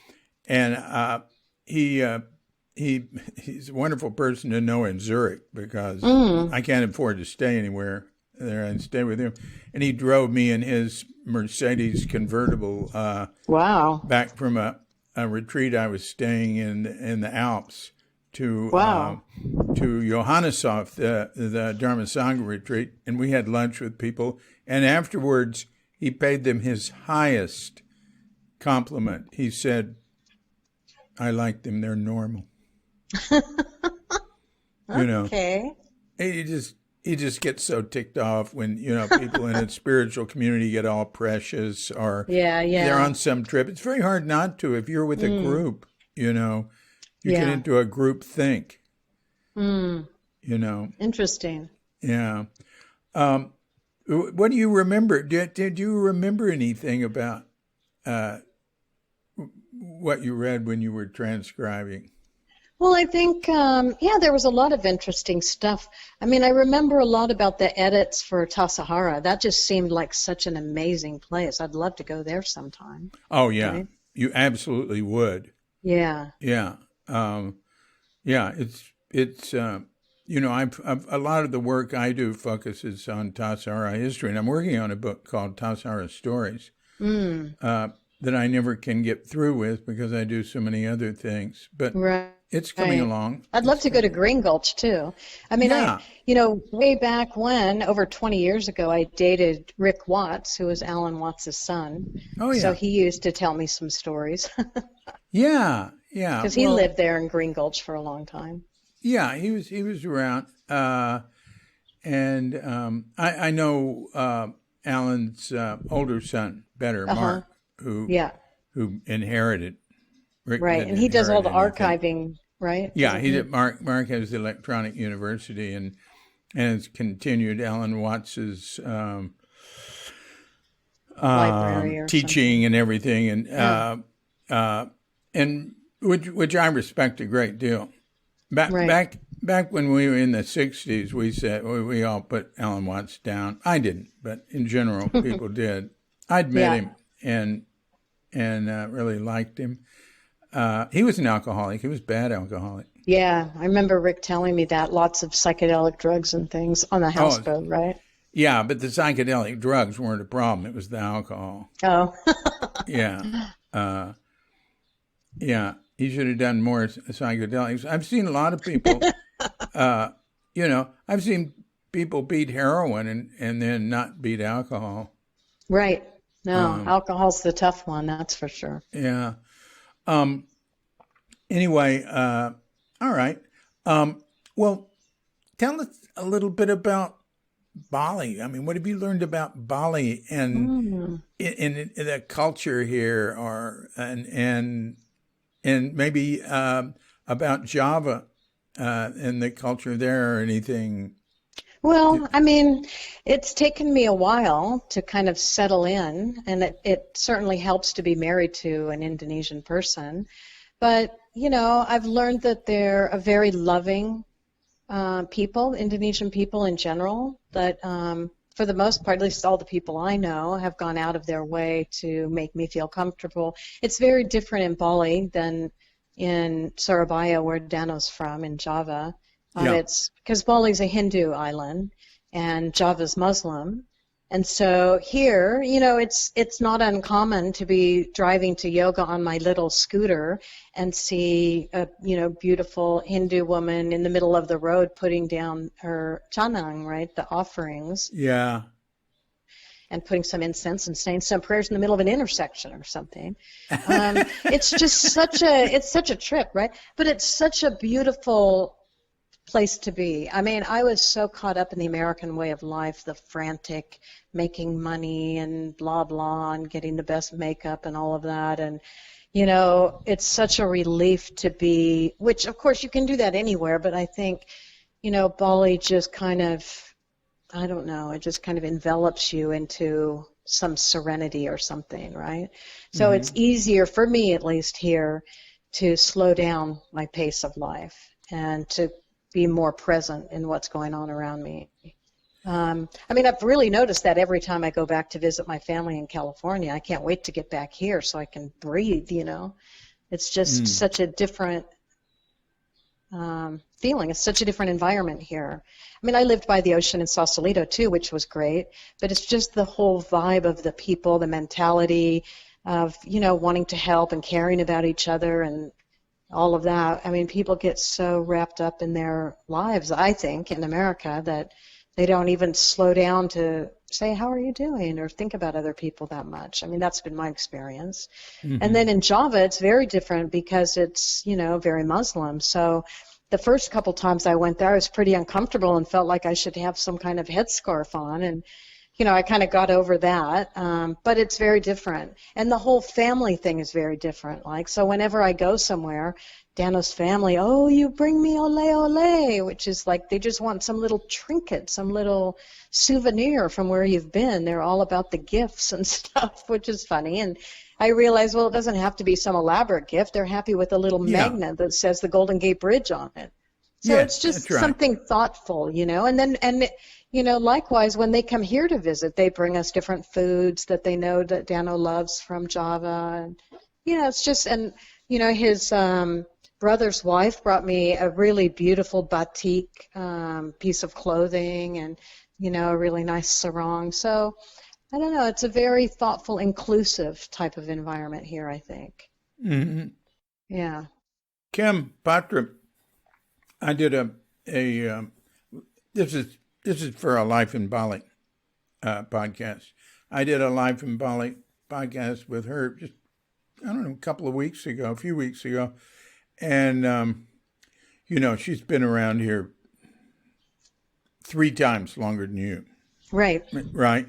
and he's a wonderful person to know in Zurich because I can't afford to stay anywhere there and stay with him. And he drove me in his Mercedes convertible back from a retreat I was staying in the Alps to Johanneshof, the Dharma Sangha retreat, and we had lunch with people. And afterwards, he paid them his highest compliment. He said, "I like them; they're normal." Okay. He just gets so ticked off when people in a spiritual community get all precious or they're on some trip. It's very hard not to if you're with a group. You get into a group think. Interesting. Yeah. What do you remember? Did you remember anything about what you read when you were transcribing? Well, I think, there was a lot of interesting stuff. I mean, I remember a lot about the edits for Tassajara. That just seemed like such an amazing place. I'd love to go there sometime. Oh, yeah. Right? You absolutely would. Yeah. Yeah. It's I've a lot of the work I do focuses on Tassajara history, and I'm working on a book called Tassajara Stories that I never can get through with because I do so many other things. But it's coming along. I'd love to go to Green Gulch, too. I mean, way back when, over 20 years ago, I dated Rick Watts, who was Alan Watts' son. Oh, yeah. So he used to tell me some stories. Yeah. Because he lived there in Green Gulch for a long time. Yeah, he was around. And I know Alan's older son better, Mark, who inherited. Rick and he does all the archiving, right? Yeah, he did. Mark has the Electronic University and has continued Alan Watts's library teaching and everything, and which I respect a great deal. Back when we were in the 60s, we said we all put Alan Watts down. I didn't, but in general, people did. I'd met him and really liked him. He was an alcoholic. He was a bad alcoholic. Yeah, I remember Rick telling me that. Lots of psychedelic drugs and things on the houseboat, right? Yeah, but the psychedelic drugs weren't a problem. It was the alcohol. Oh. Yeah. He should have done more psychedelics. I've seen a lot of people, I've seen people beat heroin and then not beat alcohol. Right. No, alcohol's the tough one, that's for sure. Yeah. Anyway, all right. Well, tell us a little bit about Bali. I mean, what have you learned about Bali and in the culture here, and maybe about Java and the culture there or anything? Well, I mean, it's taken me a while to kind of settle in, and it certainly helps to be married to an Indonesian person. But, I've learned that they're a very loving people, Indonesian people in general, that for the most part, at least all the people I know, have gone out of their way to make me feel comfortable. It's very different in Bali than in Surabaya, where Dano's from, in Java. It's because Bali's a Hindu island and Java's Muslim, And so here, it's not uncommon to be driving to yoga on my little scooter and see a, beautiful Hindu woman in the middle of the road putting down her chanang, right, the offerings. Yeah. And putting some incense and saying some prayers in the middle of an intersection or something. It's just such a trip, right? But it's such a beautiful place to be. I mean, I was so caught up in the American way of life, the frantic making money and blah, blah, and getting the best makeup and all of that. And, it's such a relief to be, which, of course, you can do that anywhere, but I think, Bali just kind of, I don't know, it just kind of envelops you into some serenity or something, right? So it's easier, for me at least here, to slow down my pace of life and to be more present in what's going on around me. I mean, I've really noticed that every time I go back to visit my family in California. I can't wait to get back here so I can breathe, It's just such a different feeling. It's such a different environment here. I mean, I lived by the ocean in Sausalito too, which was great, but it's just the whole vibe of the people, the mentality of, wanting to help and caring about each other and all of that. I mean, people get so wrapped up in their lives, I think, in America that they don't even slow down to say, how are you doing, or think about other people that much. I mean, that's been my experience. And then in Java, it's very different because it's, very Muslim. So the first couple times I went there, I was pretty uncomfortable and felt like I should have some kind of headscarf on. And, I kind of got over that. But it's very different. And the whole family thing is very different. Like, so whenever I go somewhere, Dano's family, oh, you bring me ole ole, which is like they just want some little trinket, some little souvenir from where you've been. They're all about the gifts and stuff, which is funny. And I realized, well, it doesn't have to be some elaborate gift. They're happy with a little magnet that says the Golden Gate Bridge on it. So it's just something thoughtful, and likewise, when they come here to visit, they bring us different foods that they know that Dano loves from Java. And, it's just, and, his brother's wife brought me a really beautiful batik piece of clothing and, a really nice sarong. So, I don't know, it's a very thoughtful, inclusive type of environment here, I think. Mm-hmm. Yeah. Kim Patra, I did this is for a Life in Bali podcast. I did a Life in Bali podcast with her just, I don't know, a few weeks ago. And, she's been around here 3 times longer than you. Right. Right?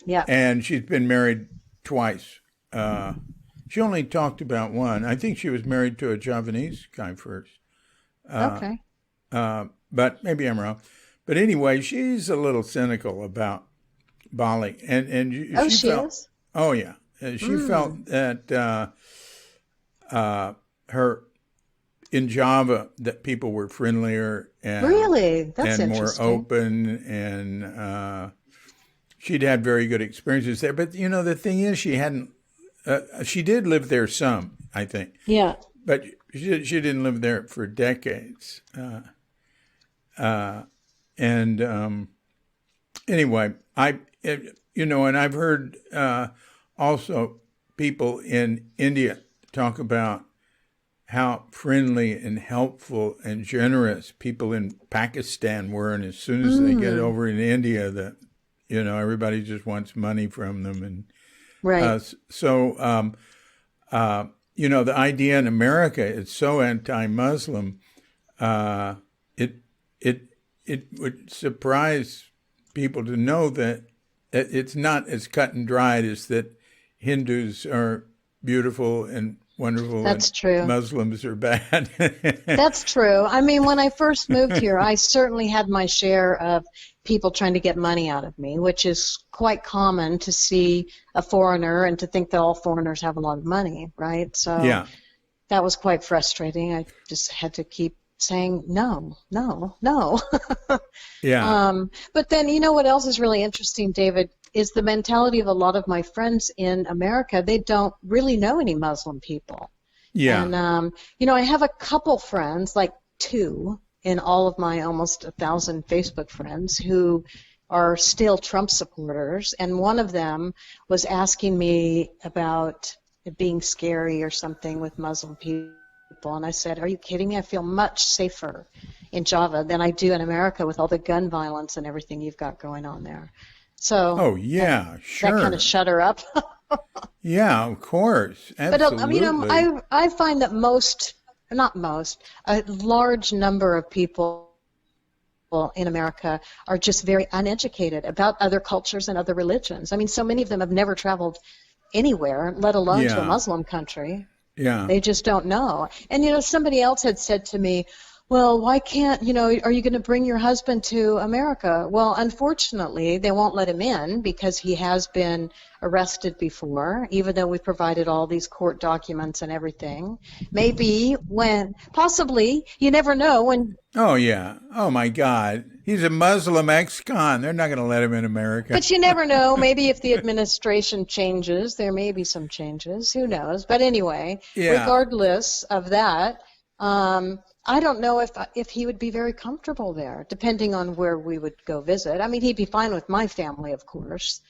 Yeah. And she's been married twice. She only talked about one. I think she was married to a Javanese guy first. Okay. But maybe I'm wrong. But anyway, she's a little cynical about Bali, and she felt, is? Oh yeah, she felt that her in Java that people were friendlier and really, that's and more interesting. open, and she'd had very good experiences there. But the thing is, she hadn't. She did live there some, I think. Yeah. But she didn't live there for decades. Anyway, and I've heard also people in India talk about how friendly and helpful and generous people in Pakistan were, and as soon as they get over in India, that everybody just wants money from them, and right. The idea in America is so anti-Muslim. It would surprise people to know that it's not as cut and dried as that Hindus are beautiful and wonderful. That's and true. Muslims are bad. That's true. I mean, when I first moved here, I certainly had my share of people trying to get money out of me, which is quite common to see a foreigner and to think that all foreigners have a lot of money, right? So yeah. That was quite frustrating. I just had to keep saying no. Yeah. But then, what else is really interesting, David, is the mentality of a lot of my friends in America. They don't really know any Muslim people. Yeah. And, I have a couple friends, like 2 in all of my almost 1,000 Facebook friends who, are still Trump supporters, and one of them was asking me about it being scary or something with Muslim people, and I said, "Are you kidding me? I feel much safer in Java than I do in America with all the gun violence and everything you've got going on there." So Oh, yeah, that kind of sure. shut her up. Yeah, of course. But Absolutely. I find that not most, a large number of people in America are just very uneducated about other cultures and other religions. I mean, so many of them have never traveled anywhere, let alone to a Yeah, Muslim country. yeah. They just don't know. And, somebody else had said to me, well, why can't, are you going to bring your husband to America? Well, unfortunately, they won't let him in because he has been arrested before, even though we provided all these court documents and everything. Possibly, you never know when. Oh, yeah. Oh, my God. He's a Muslim ex-con. They're not going to let him in America. But you never know. Maybe if the administration changes, there may be some changes. Who knows? But anyway, Yeah. regardless of that, I don't know if he would be very comfortable there, depending on where we would go visit. I mean, he'd be fine with my family, of course.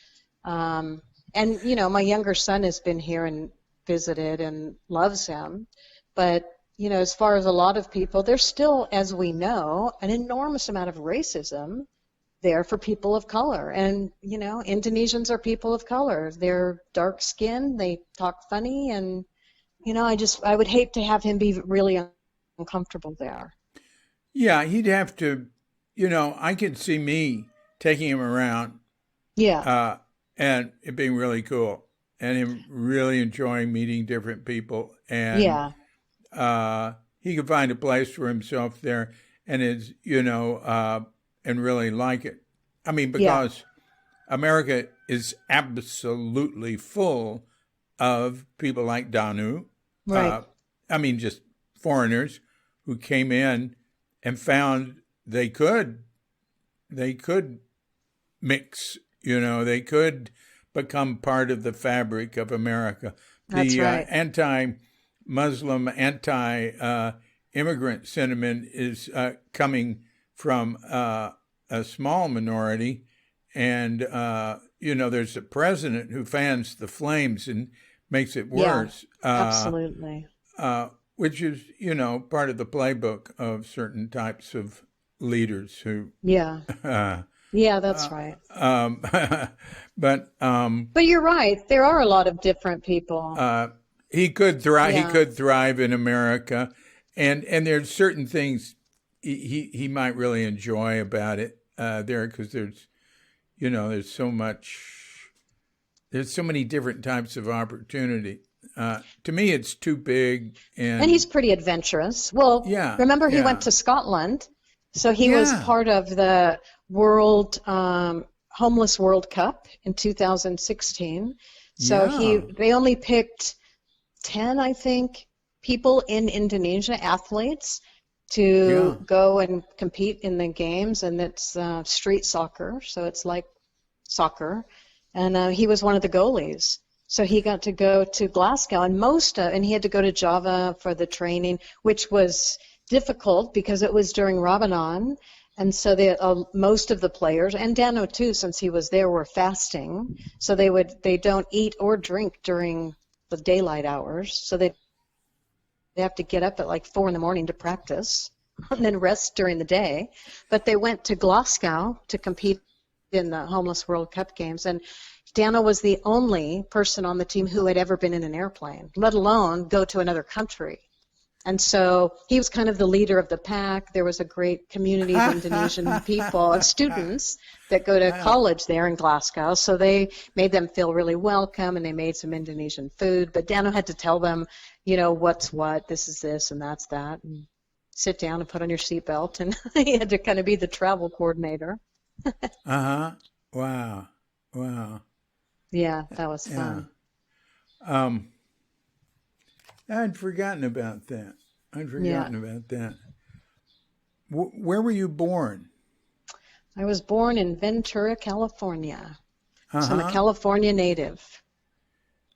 And, my younger son has been here and visited and loves him. But, as far as a lot of people, there's still, as we know, an enormous amount of racism there for people of color. And, Indonesians are people of color. They're dark skinned, they talk funny, and, I would hate to have him be really uncomfortable there. Yeah, he'd have to, I could see me taking him around Yeah, uh, and it being really cool and him really enjoying meeting different people. And yeah, he could find a place for himself there and and really like it. I mean, yeah, because America is absolutely full of people like Danu. right. Uh, I mean, just foreigners who came in and found they could mix. They could become part of the fabric of America. That's The right. anti-Muslim, anti-immigrant sentiment is coming from a small minority, and there's a president who fans the flames and makes it Yeah, worse, absolutely. which is part of the playbook of certain types of leaders who. Yeah, Uh, yeah, that's right. um, but But you're right. There are a lot of different people. uh, he could thrive. He Yeah, could thrive in America, and there's certain things he might really enjoy about it there because there's so much. There's so many different types of opportunity. To me, it's too big, and and he's pretty adventurous. Well, yeah, remember he went yeah, to Scotland, so he was yeah, part of the World Homeless World Cup in 2016. So yeah, they only picked 10, I think, people in Indonesia, athletes, yeah, to go and compete in the games, and it's street soccer, so it's like soccer, and he was one of the goalies. So he got to go to Glasgow, and he had to go to Java for the training, which was difficult because it was during Ramadan, and so most of the players, and Dano too, since he was there, were fasting. So they don't eat or drink during the daylight hours. So they have to get up at like 4 in the morning to practice, and then rest during the day. But they went to Glasgow to compete in the Homeless World Cup games, and Dano was the only person on the team who had ever been in an airplane, let alone go to another country. And so he was kind of the leader of the pack. There was a great community of Indonesian people and students that go to wow, college there in Glasgow. So they made them feel really welcome, and they made some Indonesian food. But Dano had to tell them, what's what, this is this, and that's that. And sit down and put on your seatbelt. And he had to kind of be the travel coordinator. uh-huh, wow, wow, Yeah, that was yeah. fun. Um, I'd forgotten about that. I'd Yeah. forgotten about that. Where were you born? I was born in Ventura, California. So I'm a Uh-huh. California native.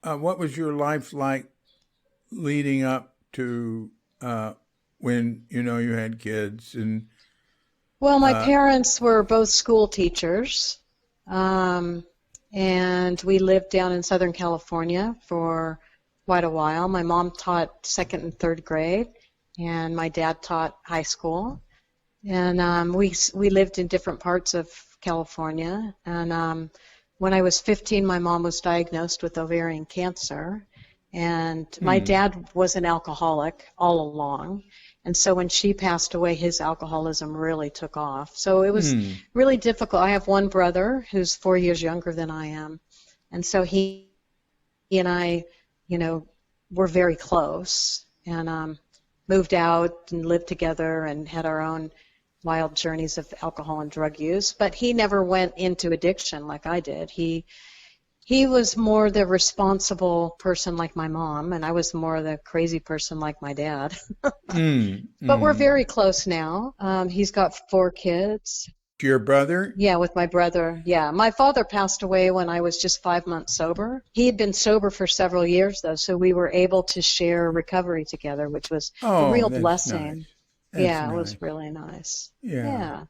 What was your life like leading up to when you had kids and Well, my parents were both school teachers, um, and we lived down in Southern California for quite a while. My mom taught second and third grade, and my dad taught high school. And we lived in different parts of California. And when I was 15, my mom was diagnosed with ovarian cancer. And my dad was an alcoholic all along. And so when she passed away, his alcoholism really took off. So it was really difficult. I have one brother who's 4 years younger than I am. And so he and I, were very close and moved out and lived together and had our own wild journeys of alcohol and drug use. But he never went into addiction like I did. He was more the responsible person like my mom, and I was more the crazy person like my dad. But we're very close now. He's got 4 kids. Your brother? Yeah, with my brother. Yeah, my father passed away when I was just 5 months sober. He had been sober for several years, though, so we were able to share recovery together, which was a real blessing. Nice. Yeah, nice. It was really nice. Yeah.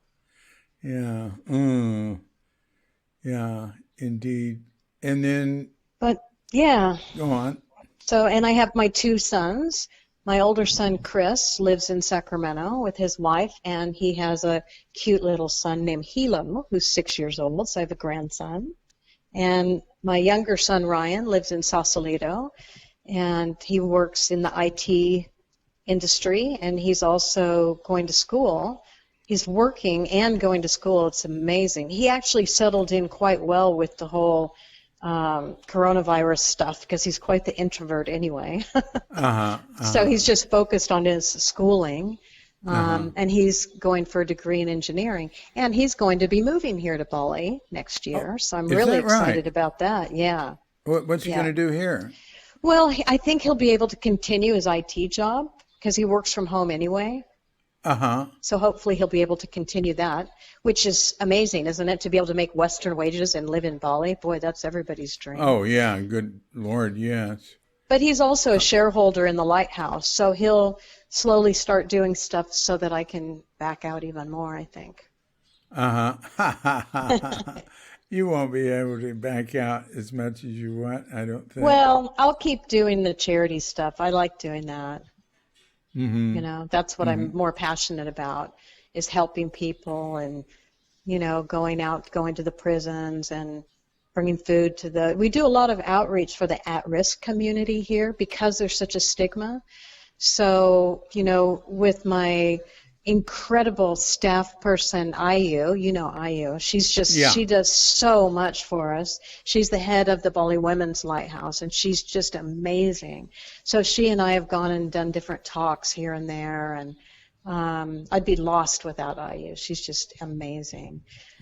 Yeah, indeed. And then, But yeah. Go on. So, and I have my 2 sons. My older son, Chris, lives in Sacramento with his wife, and he has a cute little son named Hilo, who's 6 years old, so I have a grandson. And my younger son, Ryan, lives in Sausalito, and he works in the IT industry, and he's also going to school. He's working and going to school. It's amazing. He actually settled in quite well with the whole coronavirus stuff because he's quite the introvert anyway. So he's just focused on his schooling, and he's going for a degree in engineering. And he's going to be moving here to Bali next year, so I'm really excited about that. Yeah. What's he going to do here? Well, I think he'll be able to continue his IT job because he works from home anyway. So hopefully he'll be able to continue that, which is amazing, isn't it? To be able to make Western wages and live in Bali. Boy, that's everybody's dream. Oh, yeah. Good Lord, yes. But he's also a shareholder in the Lighthouse, so he'll slowly start doing stuff so that I can back out even more, I think. You won't be able to back out as much as you want, I don't think. Well, I'll keep doing the charity stuff. I like doing that. That's what I'm more passionate about, is helping people and, going to the prisons and bringing food to we do a lot of outreach for the at-risk community here because there's such a stigma. So, with my incredible staff person, Ayu, Ayu, she does so much for us. She's the head of the Bali Women's Lighthouse, and she's just amazing. So she and I have gone and done different talks here and there, and I'd be lost without Ayu. She's just amazing.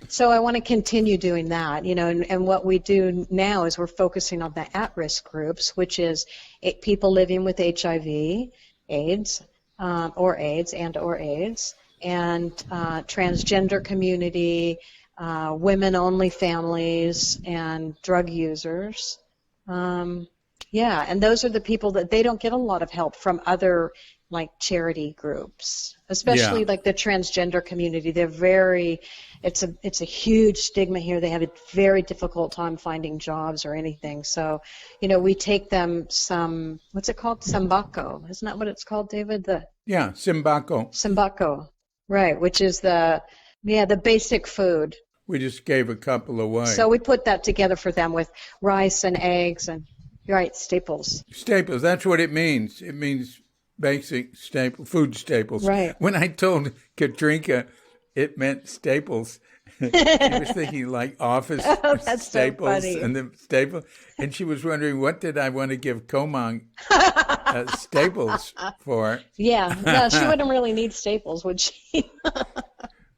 So I want to continue doing that, and what we do now is we're focusing on the at-risk groups, which is people living with HIV, AIDS, or AIDS, and transgender community, women-only families, and drug users. And those are the people that they don't get a lot of help from other charity groups, especially like the transgender community. It's a huge stigma here. They have a very difficult time finding jobs or anything. So, we take them what's it called? Sembako. Isn't that what it's called, David? Sembako. Sembako, right, which is the basic food. We just gave a couple away. So we put that together for them with rice and eggs and, staples. Staples, that's what it means. It means basic food staples. Right. When I told Katrinka it meant staples, she was thinking like office staples and the staple, and she was wondering what did I want to give Komang staples for. Yeah, no, she wouldn't really need staples, would she?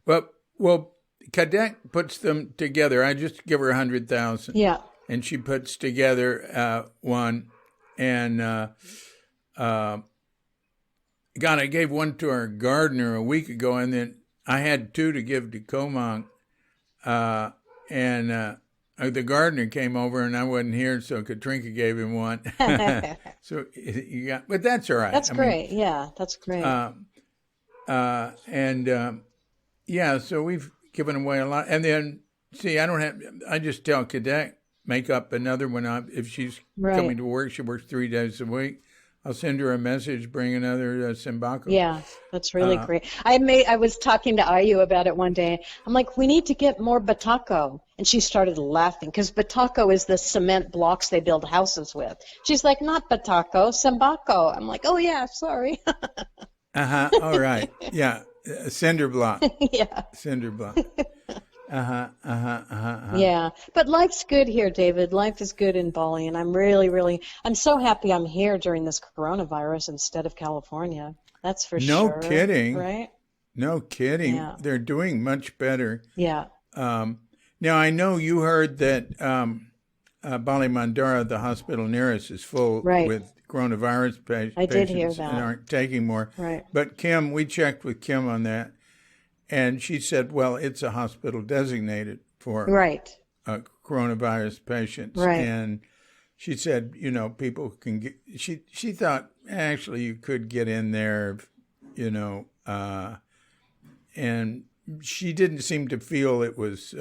Well, Cadet puts them together. I just give her 100,000. Yeah. And she puts together one, and God, I gave one to our gardener a week ago, and then I had 2 to give to Komang, and the gardener came over, and I wasn't here, so Katrinka gave him one. So but that's all right. That's great. Yeah, that's great. yeah, so we've given away a lot. And then, see, I just tell Cadet, make up another one up. If she's coming Right. to work, she works 3 days a week. I'll send her a message, bring another Simbako. Yeah, that's really Uh, great. I was talking to Ayu about it one day. I'm like, we need to get more batako. And she started laughing because batako is the cement blocks they build houses with. She's like, not batako, sambako. I'm like, oh yeah, sorry. all right. Yeah. Cinder block. Yeah. Cinder block. Yeah. But life's good here, David. Life is good in Bali, and I'm so happy I'm here during this coronavirus instead of California. That's for No sure, kidding. right? No kidding. Yeah. They're doing much better. Yeah. Now, I know you heard that Bali Mandara, the hospital near us, is full Right. with coronavirus I did hear patients and that. aren't taking more. Right. But Kim, we checked with Kim on that, and she said, well, it's a hospital designated for Right. coronavirus patients. Right. And she said, people can get, she thought, actually, you could get in there, and she didn't seem to feel it was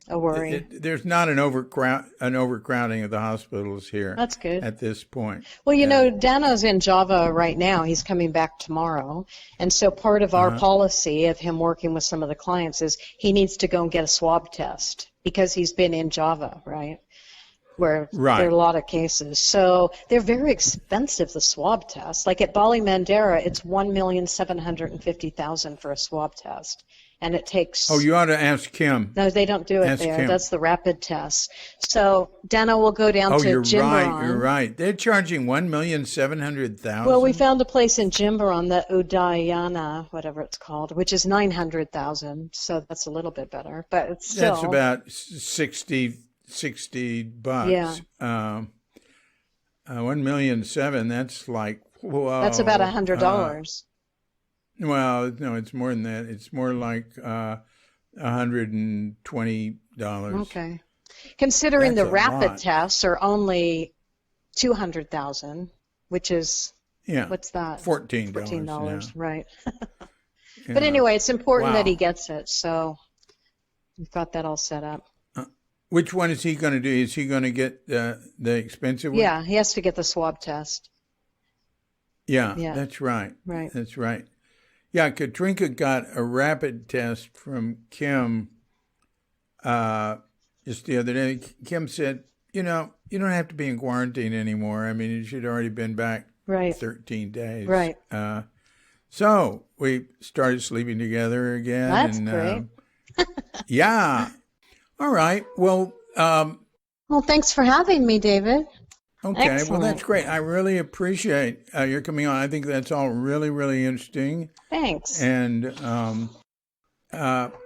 A worry. there's not an overcrowding of the hospitals here. That's good. At this point. Well, Dano's in Java right now. He's coming back tomorrow. And so part of our policy of him working with some of the clients is he needs to go and get a swab test because he's been in Java, right? Where Right. there are a lot of cases. So they're very expensive, the swab tests. Like at Bali Mandara, it's $1,750,000 for a swab test. And it takes... Oh, you ought to ask Kim. No, they don't do it Ask there. Kim. That's the rapid test. So Dano will go down Oh, to you're Jimbaran. right. You're right. They're charging $1,700,000. Well, we found a place in Jimbaran, the Udayana, whatever it's called, which is $900,000. So that's a little bit better, but it's still... That's about 60 bucks. Yeah. 1,700,000. That's like, whoa. That's about $100. Well, no, it's more than that. It's more like $120. Okay. Considering That's the a rapid lot. tests are only $200,000, which is, Yeah. what's that? $14. $14, right. Yeah. But anyway, it's important Wow. that he gets it, so we've got that all set up. Which one is he going to do? Is he going to get the expensive one? Yeah, he has to get the swab test. Yeah, Yeah. that's right. Right. That's right. Yeah, Katrinka got a rapid test from Kim just the other day. Kim said, you don't have to be in quarantine anymore. I mean, she'd already been back Right. 13 days. Right. So we started sleeping together again. That's and, great. Yeah. All right. Well, Well, thanks for having me, David. okay. Well, Excellent. that's great. I really appreciate your coming on. I think that's all really, really interesting. Thanks. And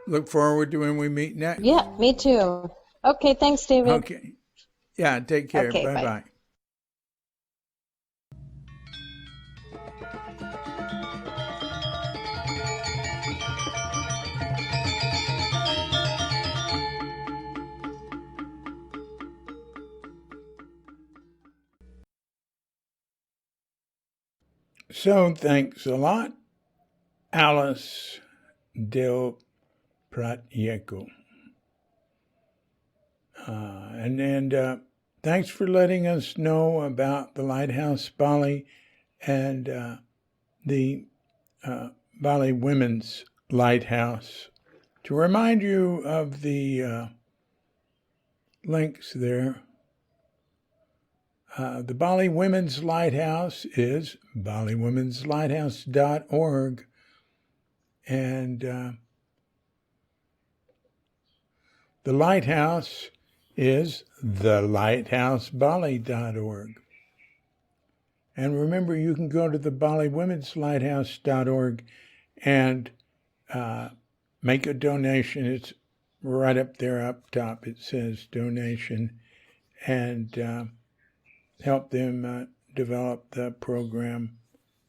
look forward to when we meet next. Yeah, me too. Okay, thanks, David. Okay. Yeah, take care. Okay, bye. Bye-bye. So thanks a lot, Alice Del Prasetyoko. And thanks for letting us know about the Lighthouse Bali and the Bali Women's Lighthouse. To remind you of the links there, the Bali Women's Lighthouse is baliwomenslighthouse.org, and the Lighthouse is thelighthousebali.org. And remember, you can go to the baliwomenslighthouse.org and make a donation. It's right up there, up top. It says donation, and help them develop the program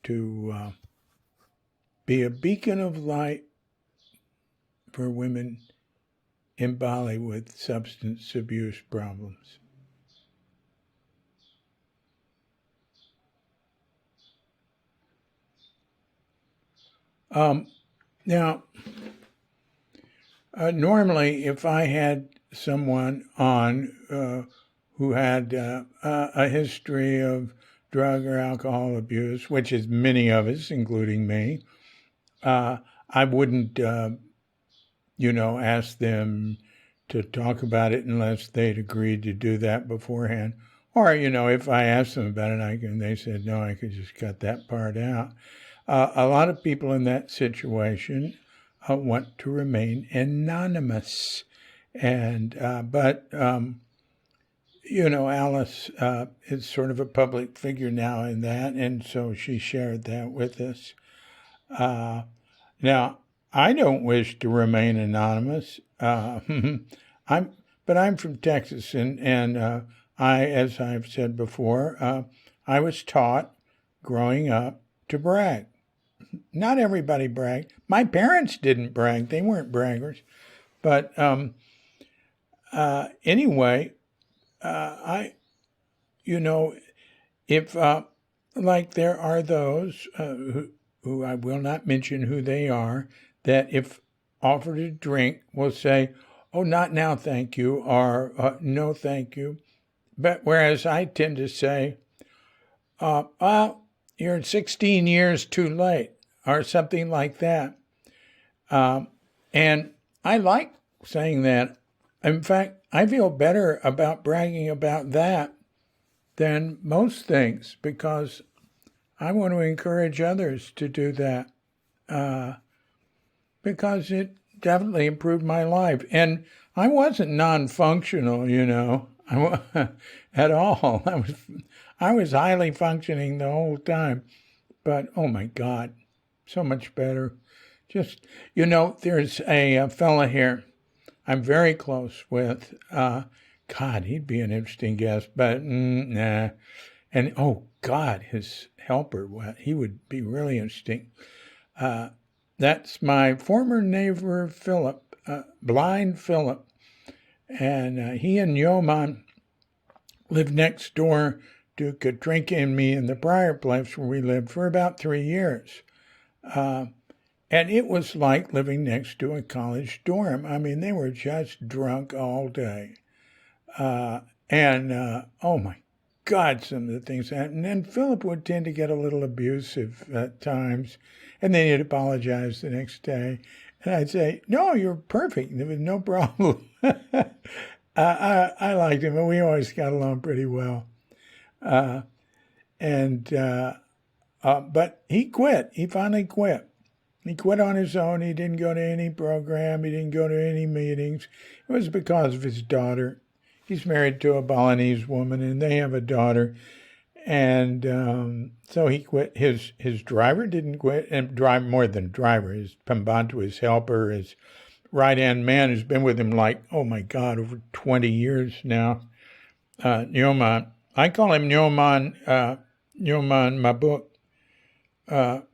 to be a beacon of light for women in Bali with substance abuse problems. Now, Normally, if I had someone on who had a history of drug or alcohol abuse, which is many of us, including me, I wouldn't, ask them to talk about it unless they'd agreed to do that beforehand. Or, if I asked them about it, and they said no, I could just cut that part out. A lot of people in that situation want to remain anonymous, but Alice is sort of a public figure now in that, and so she shared that with us. Now, I don't wish to remain anonymous. I'm from Texas, and as I've said before, I was taught growing up to brag. Not everybody bragged. My parents didn't brag; they weren't braggers. But anyway, if like there are those who I will not mention who they are, that if offered a drink will say, "Oh, not now, thank you," or "No, thank you." But whereas I tend to say, "Well, you're 16 years too late," or something like that. And I like saying that. In fact, I feel better about bragging about that than most things because I want to encourage others to do that because it definitely improved my life. And I wasn't non-functional, at all. I was highly functioning the whole time. But, oh my God, so much better. Just, there's a fella here I'm very close with. God, he'd be an interesting guest, but nah. And, oh God, his helper, he would be really interesting. That's my former neighbor, Philip, blind Philip. And he and Yoman lived next door to Katrinka and me in the prior place where we lived for about 3 years. And it was like living next to a college dorm. I mean, they were just drunk all day. Oh my God, some of the things happened. And Philip would tend to get a little abusive at times. And then he'd apologize the next day. And I'd say, "No, you're perfect. There was no problem." I liked him, and we always got along pretty well. But he quit. He finally quit. He quit on his own. He didn't go to any program. He didn't go to any meetings. It was because of his daughter. He's married to a Balinese woman, and they have a daughter. And so he quit. His driver didn't quit, and drive more than driver. His Pembantu, his helper, his right-hand man, who's been with him like, oh my God, over 20 years now. Nyoman. I call him Nyoman, Nyoman Mabuk.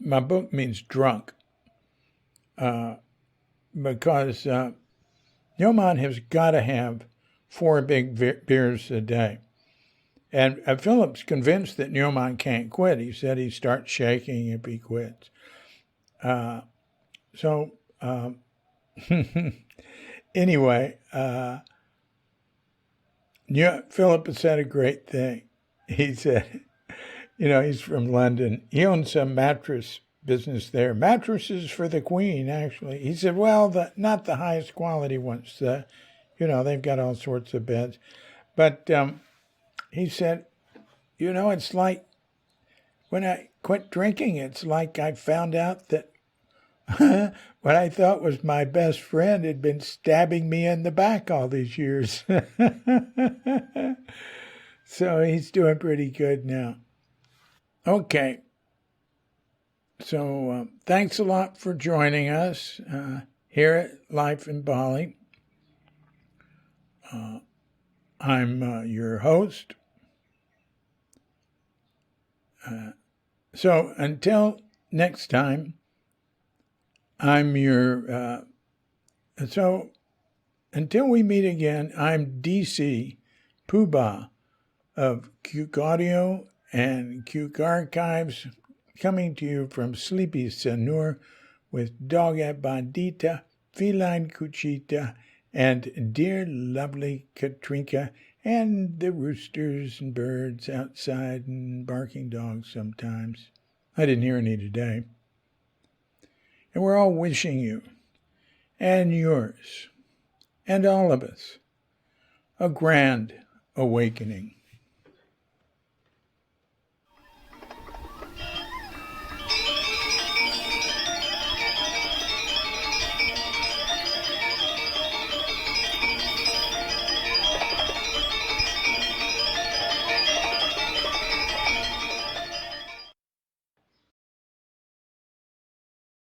Mabuk means drunk. Because Nyoman has got to have 4 big beers a day. And Philip's convinced that Nyoman can't quit. He said he starts shaking if he quits. Anyway, Philip has said a great thing. He said, he's from London. He owns some mattress business there. Mattresses for the Queen, actually. He said, well, not the highest quality ones. They've got all sorts of beds. But he said, it's like when I quit drinking, it's like I found out that what I thought was my best friend had been stabbing me in the back all these years. So he's doing pretty good now. Okay. So thanks a lot for joining us here at Life in Bali. I'm your host. So until next time, I'm so until we meet again, I'm DC Poobah of Cuke Audio and Cuke Archives, coming to you from sleepy Sanur with Doga Bandita, Feline Cuchita, and dear lovely Katrinka, and the roosters and birds outside and barking dogs sometimes. I didn't hear any today. And we're all wishing you, and yours, and all of us, a grand awakening.